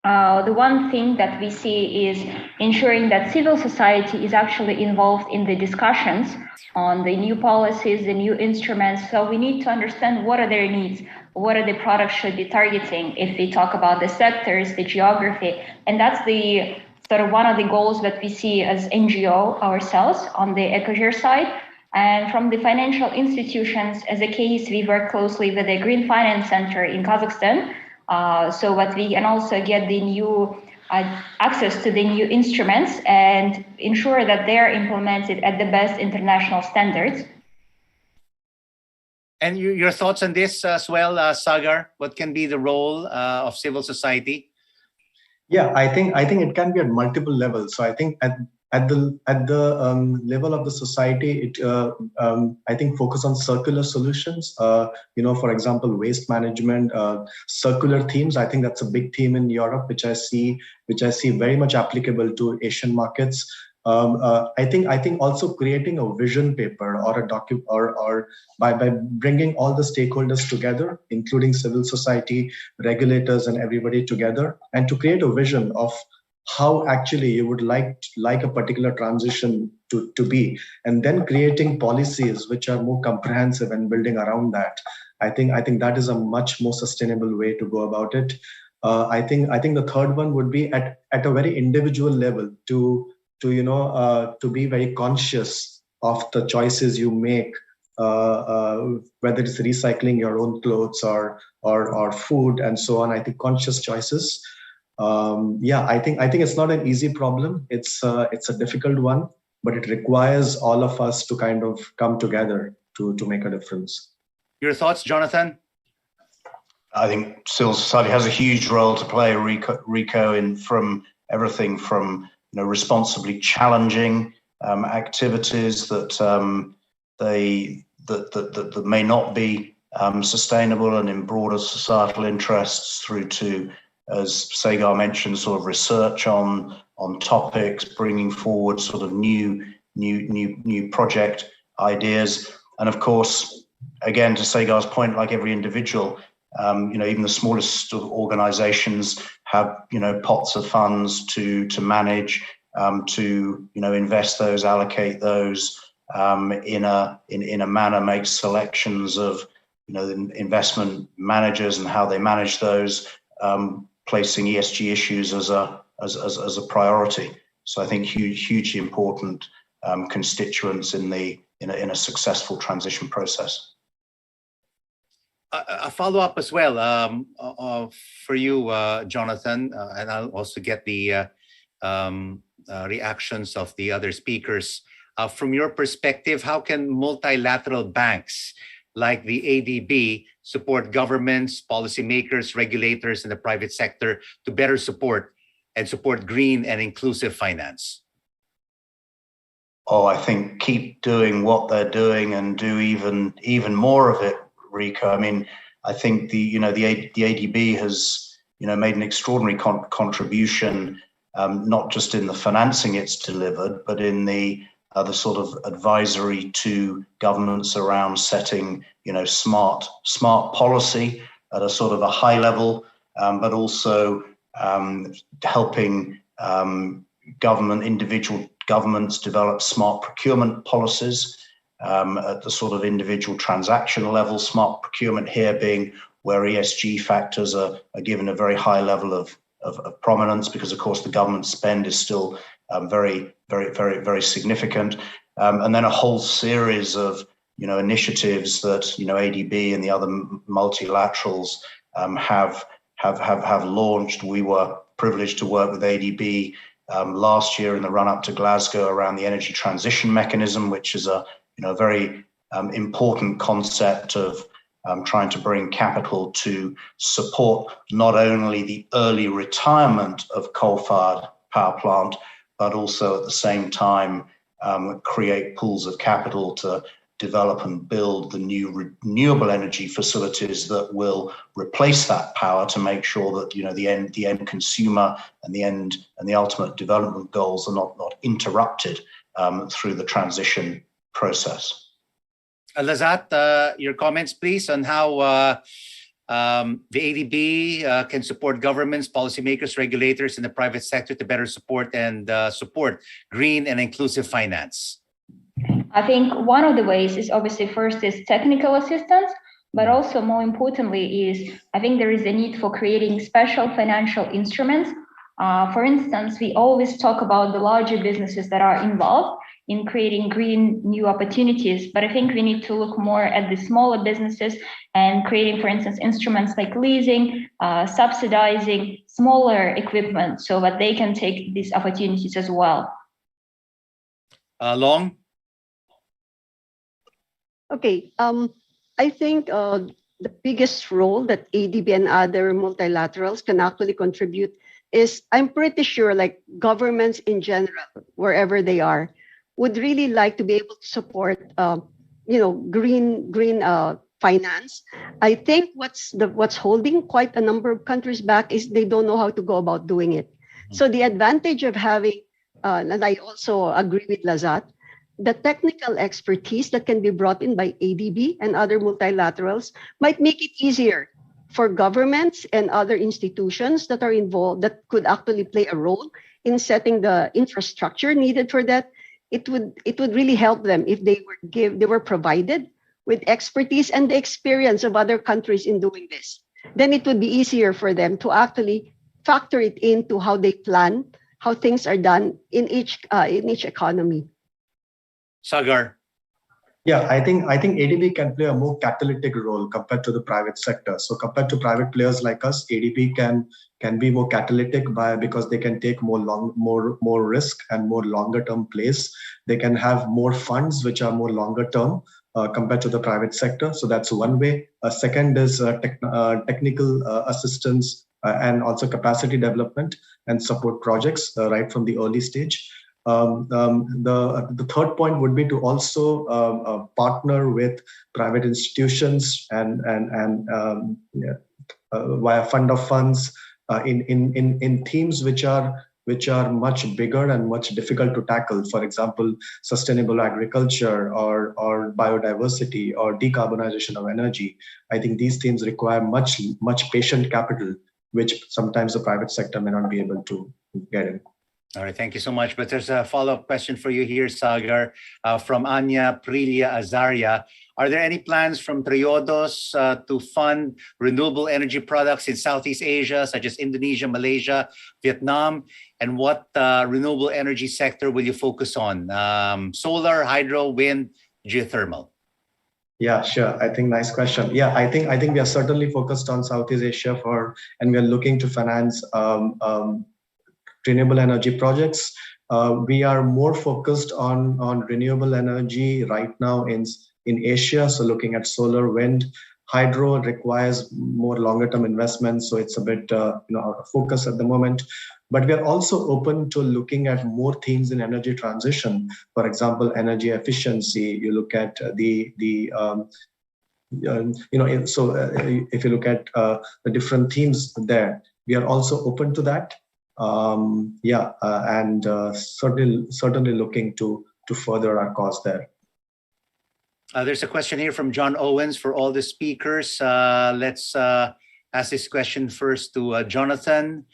The one thing that we see is ensuring that civil society is actually involved in the discussions on the new policies, the new instruments. So we need to understand what are their needs, what are the products should be targeting if we talk about the sectors, the geography. And that's the sort of one of the goals that we see as NGO ourselves on the EcoGer side. And from the financial institutions, as a case, we work closely with the Green Finance Center in Kazakhstan. So that we can also get the new access to the new instruments and ensure that they are implemented at the best international standards. And your thoughts on this as well, Sagar? What can be the role of civil society? Yeah, I think it can be at multiple levels. So I think at the level of the society, I think focus on circular solutions. For example, waste management, circular themes. I think that's a big theme in Europe, which I see very much applicable to Asian markets. I think also creating a vision paper or a document or by bringing all the stakeholders together, including civil society, regulators, and everybody together, and to create a vision of how actually you would like a particular transition to be, and then creating policies which are more comprehensive and building around that. I think that is a much more sustainable way to go about it. I think the third one would be at a very individual level to be very conscious of the choices you make, whether it's recycling your own clothes or food and so on. I think conscious choices. I think it's not an easy problem. It's a difficult one, but it requires all of us to kind of come together to make a difference. Your thoughts, Jonathan? I think civil society has a huge role to play, Rico, in from everything from responsibly challenging activities that that may not be sustainable and in broader societal interests, through to, as Sagar mentioned, sort of research on topics, bringing forward sort of new project ideas, and of course, again, to Sagar's point, like every individual, even the smallest of organizations have pots of funds to manage, to invest those, allocate those in a manner, make selections of the investment managers and how they manage those, placing ESG issues as a priority. So I think hugely important constituents in a successful transition process. A follow-up as well for you, Jonathan, and I'll also get the reactions of the other speakers. From your perspective, how can multilateral banks like the ADB support governments, policymakers, regulators, and the private sector to better support green and inclusive finance? I think keep doing what they're doing and do even more of it, Rico. I mean, I think the ADB has made an extraordinary contribution, not just in the financing it's delivered, but in the sort of advisory to governments around setting smart policy at a sort of a high level, but also helping individual governments develop smart procurement policies. At the sort of individual transaction level, smart procurement here being where ESG factors are given a very high level of prominence, because of course the government spend is still very significant, and then a whole series of initiatives that ADB and the other multilaterals have launched. We were privileged to work with ADB last year in the run up to Glasgow around the energy transition mechanism, which is a very important concept of trying to bring capital to support not only the early retirement of coal-fired power plant, but also at the same time create pools of capital to develop and build the new renewable energy facilities that will replace that power to make sure that the end consumer and the ultimate development goals are not interrupted through the transition process. Lazat, your comments, please, on how the ADB can support governments, policymakers, regulators, and the private sector to better support green and inclusive finance. I think one of the ways is obviously first is technical assistance, but also more importantly is I think there is a need for creating special financial instruments. For instance, we always talk about the larger businesses that are involved in creating green new opportunities, but I think we need to look more at the smaller businesses and creating, for instance, instruments like leasing, subsidizing smaller equipment so that they can take these opportunities as well. Long? Okay, I think the biggest role that ADB and other multilaterals can actually contribute is, I'm pretty sure, like governments in general, wherever they are, would really like to be able to support, green finance. I think what's holding quite a number of countries back is they don't know how to go about doing it. So the advantage of having, and I also agree with Lazat, the technical expertise that can be brought in by ADB and other multilaterals might make it easier for governments and other institutions that are involved that could actually play a role in setting the infrastructure needed for that. It would really help them if they were provided with expertise and the experience of other countries in doing this. Then it would be easier for them to actually factor it into how they plan, how things are done in each economy. Sagar. Yeah, I think ADB can play a more catalytic role compared to the private sector. So compared to private players like us, ADB can be more catalytic because they can take more risk and more longer term plays. They can have more funds which are more longer term compared to the private sector. So that's one way. A second is technical assistance and also capacity development and support projects right from the early stage. The third point would be to also partner with private institutions and via fund of funds in themes which are much bigger and much difficult to tackle. For example, sustainable agriculture or biodiversity or decarbonization of energy. I think these themes require much patient capital, which sometimes the private sector may not be able to get in. All right, thank you so much. But there's a follow-up question for you here, Sagar, from Anya Prilia Azaria. Are there any plans from Triodos to fund renewable energy products in Southeast Asia, such as Indonesia, Malaysia, Vietnam? And what renewable energy sector will you focus on? Solar, hydro, wind, geothermal? Yeah, sure. I think nice question. Yeah, I think we are certainly focused on Southeast Asia and we are looking to finance renewable energy projects. We are more focused on renewable energy right now in Asia. So looking at solar, wind, hydro requires more longer term investments. So it's a bit out of focus at the moment. But we are also open to looking at more themes in energy transition. For example, energy efficiency. You look at if you look at the different themes there, we are also open to that. Certainly looking to further our cause there. There's a question here from John Owens for all the speakers. Let's ask this question first to Jonathan.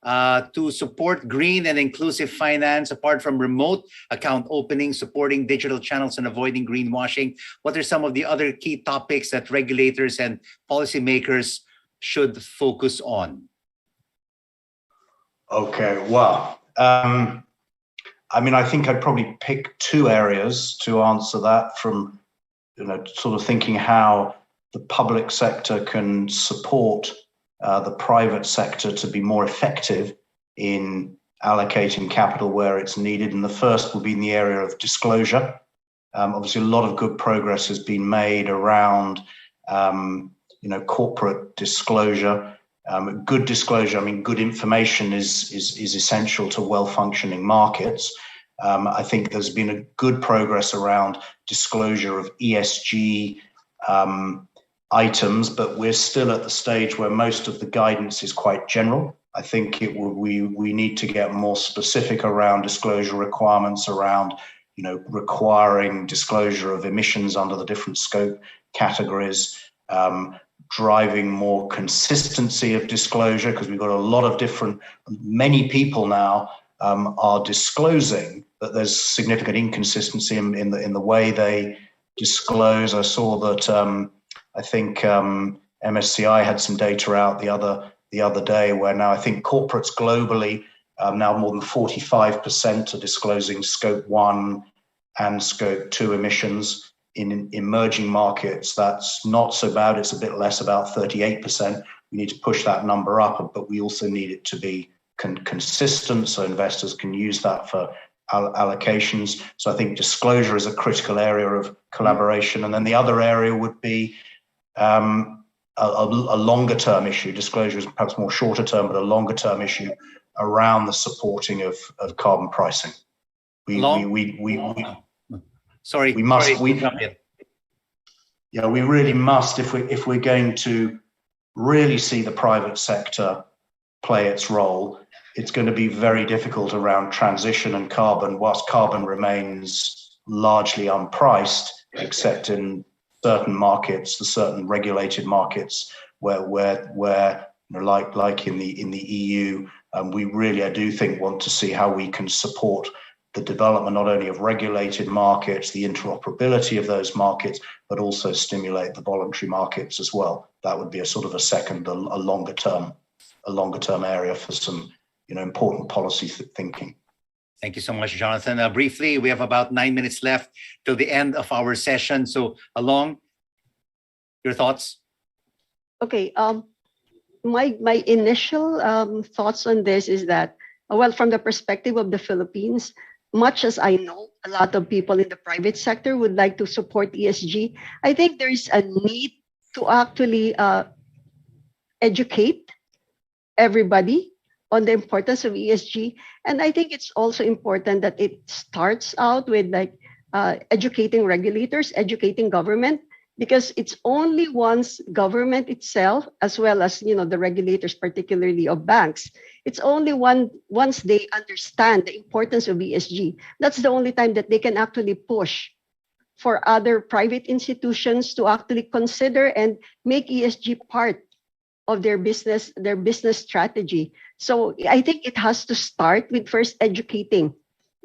To support green and inclusive finance, apart from remote account opening, supporting digital channels and avoiding greenwashing, what are some of the other key topics that regulators and policymakers should focus on? Okay, well, I think I'd probably pick two areas to answer that from, sort of thinking how the public sector can support the private sector to be more effective in allocating capital where it's needed. And the first will be in the area of disclosure. Obviously, a lot of good progress has been made around, corporate disclosure. Good disclosure, good information is essential to well-functioning markets. I think there's been a good progress around disclosure of ESG items, but we're still at the stage where most of the guidance is quite general. I think we need to get more specific around disclosure requirements around, requiring disclosure of emissions under the different scope categories, driving more consistency of disclosure, because we've got a lot of many people now are disclosing, but there's significant inconsistency in the way they disclose. I saw that I think MSCI had some data out the other day where now I think corporates globally now more than 45% are disclosing scope 1 and scope 2 emissions. In emerging markets, that's not so bad. It's a bit less, about 38%. We need to push that number up, but we also need it to be consistent so investors can use that for allocations. So I think disclosure is a critical area of collaboration. And then the other area would be a longer term issue. Disclosure is perhaps more shorter term, but a longer term issue around the supporting of carbon pricing. We really must, if we're going to really see the private sector play its role, it's going to be very difficult around transition and carbon, whilst carbon remains largely unpriced, except in certain markets, the certain regulated markets where like in the EU, we really, I do think, want to see how we can support the development not only of regulated markets, the interoperability of those markets, but also stimulate the voluntary markets as well. That would be a sort of a longer term area for some important policy thinking. Thank you so much, Jonathan. Briefly, we have about 9 minutes left till the end of our session. So, Along, your thoughts? Okay. My initial thoughts on this is that, well, from the perspective of the Philippines, much as I know a lot of people in the private sector would like to support ESG, I think there is a need to actually educate everybody on the importance of ESG. And I think it's also important that it starts out with educating regulators, educating government, because it's only once government itself, as well as the regulators, particularly of banks, it's only once they understand the importance of ESG, that's the only time that they can actually push for other private institutions to actually consider and make ESG part of their business strategy. So I think it has to start with first educating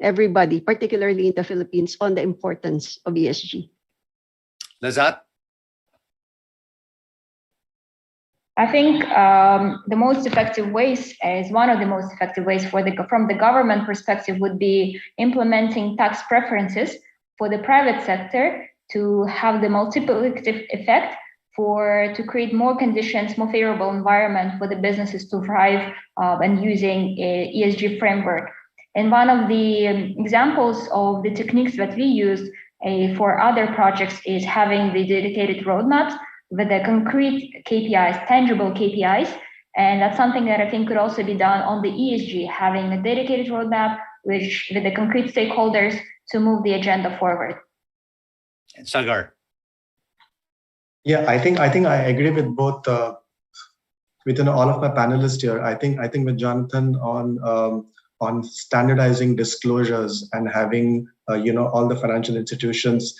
everybody, particularly in the Philippines, on the importance of ESG. Lazat? I think the most effective ways, as one of the most effective ways from the government perspective, would be implementing tax preferences for the private sector to have the multiplicative effect to create more conditions, more favorable environment for the businesses to thrive and using a ESG framework. And one of the examples of the techniques that we use for other projects is having the dedicated roadmaps with the concrete KPIs, tangible KPIs. And that's something that I think could also be done on the ESG, having a dedicated roadmap with the concrete stakeholders to move the agenda forward. And Sagar? Yeah, I think I agree with both with all of my panelists here. I think with Jonathan on standardizing disclosures and having all the financial institutions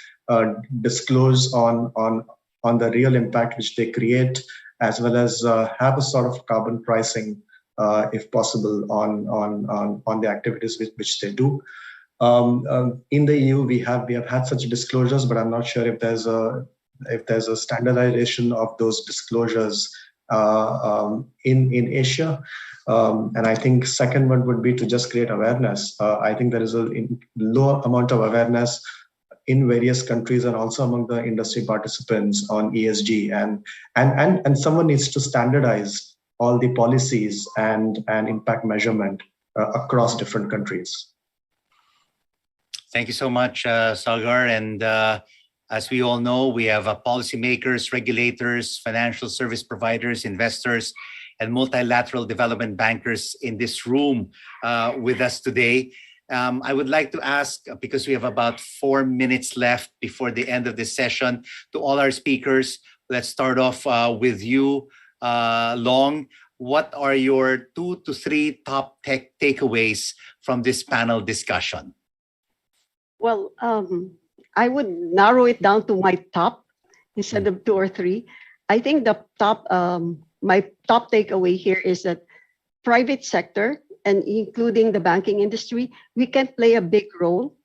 disclose on the real impact which they create, as well as have a sort of carbon pricing, if possible, on the activities which they do. In the EU, we have had such disclosures, but I'm not sure if there's a standardization of those disclosures in Asia. And I think second one would be to just create awareness. I think there is a low amount of awareness in various countries and also among the industry participants on ESG, and someone needs to standardize all the policies and impact measurement across different countries. Thank you so much, Sagar. And as we all know, we have policymakers, regulators, financial service providers, investors, and multilateral development bankers in this room with us today. I would like to ask, because we have about 4 minutes left before the end of this session, to all our speakers, let's start off with you, Long. What are your 2 to 3 top takeaways from this panel discussion? Well, I would narrow it down to my top instead of 2 or 3. I think the top, my top takeaway here is that private sector, and including the banking industry, we can play a big role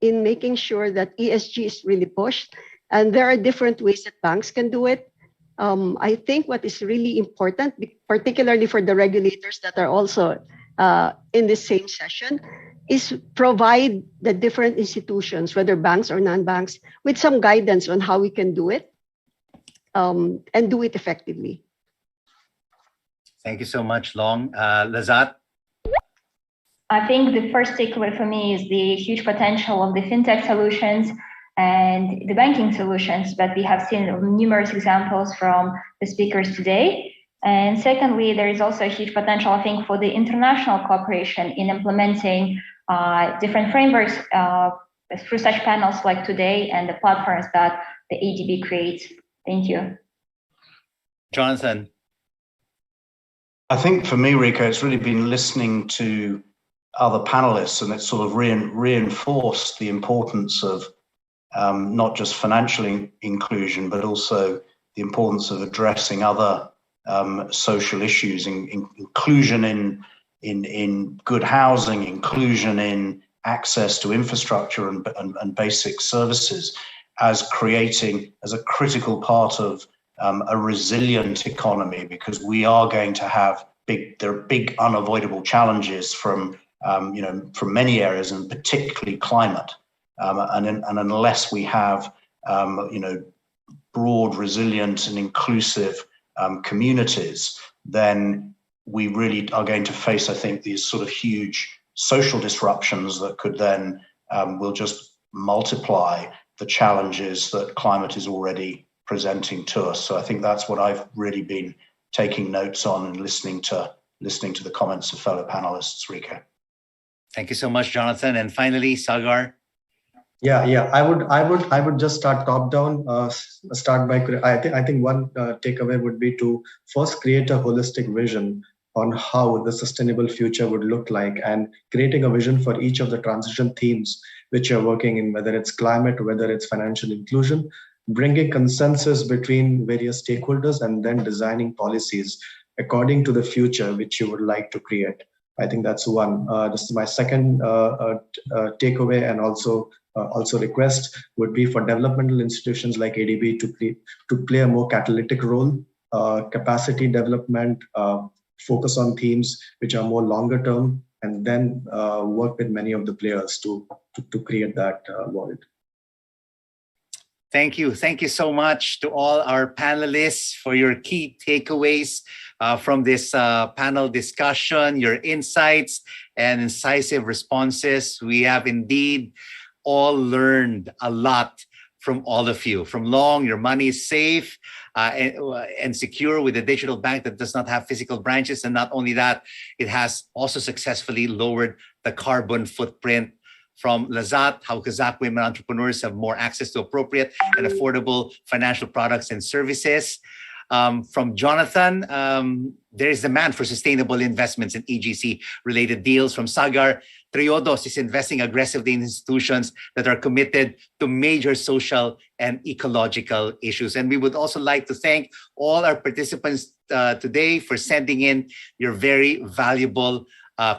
in making sure that ESG is really pushed. And there are different ways that banks can do it. I think what is really important, particularly for the regulators that are also in this same session, is provide the different institutions, whether banks or non-banks, with some guidance on how we can do it and do it effectively. Thank you so much, Long. Lazat? I think the first takeaway for me is the huge potential of the fintech solutions and the banking solutions that we have seen numerous examples from the speakers today. And secondly, there is also a huge potential, I think, for the international cooperation in implementing different frameworks through such panels like today and the platforms that the ADB creates. Thank you. Jonathan? I think for me, Rico, it's really been listening to other panelists, and it's sort of reinforced the importance of not just financial inclusion, but also the importance of addressing other social issues, inclusion in good housing, inclusion in access to infrastructure and basic services as a critical part of a resilient economy, because we are going to have there are big unavoidable challenges from many areas, and particularly climate. And unless we have broad, resilient and inclusive communities, then we really are going to face, I think, these sort of huge social disruptions that could then will just multiply the challenges that climate is already presenting to us. So I think that's what I've really been taking notes on and listening to the comments of fellow panelists, Rico. Thank you so much, Jonathan. And finally, Sagar. Yeah. I would just start top down. Start by I think one takeaway would be to first create a holistic vision on how the sustainable future would look like, and creating a vision for each of the transition themes which you're working in, whether it's climate, whether it's financial inclusion, bringing consensus between various stakeholders, and then designing policies according to the future which you would like to create. I think that's one. This is my second takeaway, and also request would be for developmental institutions like ADB to play a more catalytic role, capacity development, focus on themes which are more longer term, and then work with many of the players to create that world. Thank you. Thank you so much to all our panelists for your key takeaways from this panel discussion, your insights and incisive responses. We have indeed all learned a lot from all of you. From Long, your money is safe and secure with a digital bank that does not have physical branches. And not only that, it has also successfully lowered the carbon footprint. From Lazat, how Kazakh women entrepreneurs have more access to appropriate and affordable financial products and services. From Jonathan, there is demand for sustainable investments in EGC-related deals. From Sagar, Triodos is investing aggressively in institutions that are committed to major social and ecological issues. And we would also like to thank all our participants today for sending in your very valuable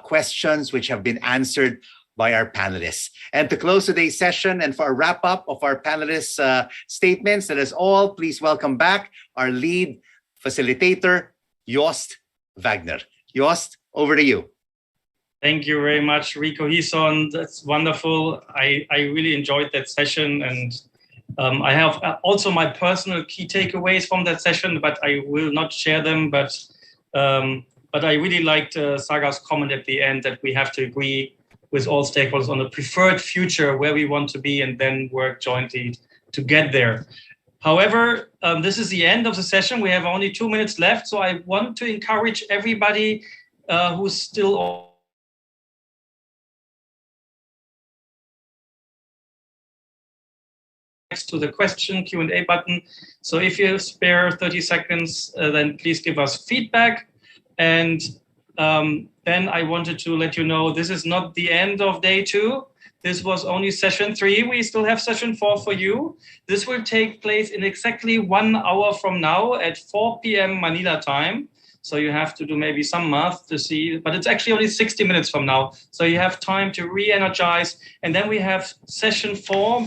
questions, which have been answered by our panelists. And to close today's session and for a wrap-up of our panelists' statements, let us all please welcome back our lead facilitator, Joost Wagner. Joost, over to you. Thank you very much, Rico Hison. That's wonderful. I really enjoyed that session, and I have also my personal key takeaways from that session, but I will not share them. But I really liked Sagar's comment at the end that we have to agree with all stakeholders on the preferred future where we want to be, and then work jointly to get there. However, this is the end of the session. We have only 2 minutes left, so I want to encourage everybody who's still next to the question Q&A button. So if you spare 30 seconds, then please give us feedback. And then I wanted to let you know this is not the end of day 2. This was only session 3. We still have session 4 for you. This will take place in exactly 1 hour from now at 4 p.m. Manila time. So you have to do maybe some math to see, but it's actually only 60 minutes from now. So you have time to re-energize. And then we have session 4,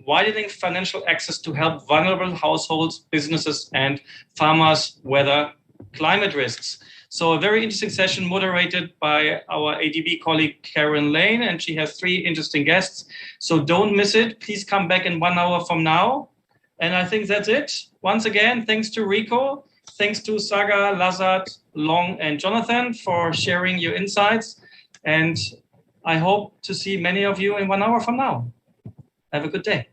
widening financial access to help vulnerable households, businesses, and farmers weather climate risks. So a very interesting session moderated by our ADB colleague, Karen Lane, and she has 3 interesting guests. So don't miss it. Please come back in 1 hour from now. And I think that's it. Once again, thanks to Rico. Thanks to Saga, Lazat, Long, and Jonathan for sharing your insights. And I hope to see many of you in 1 hour from now. Have a good day.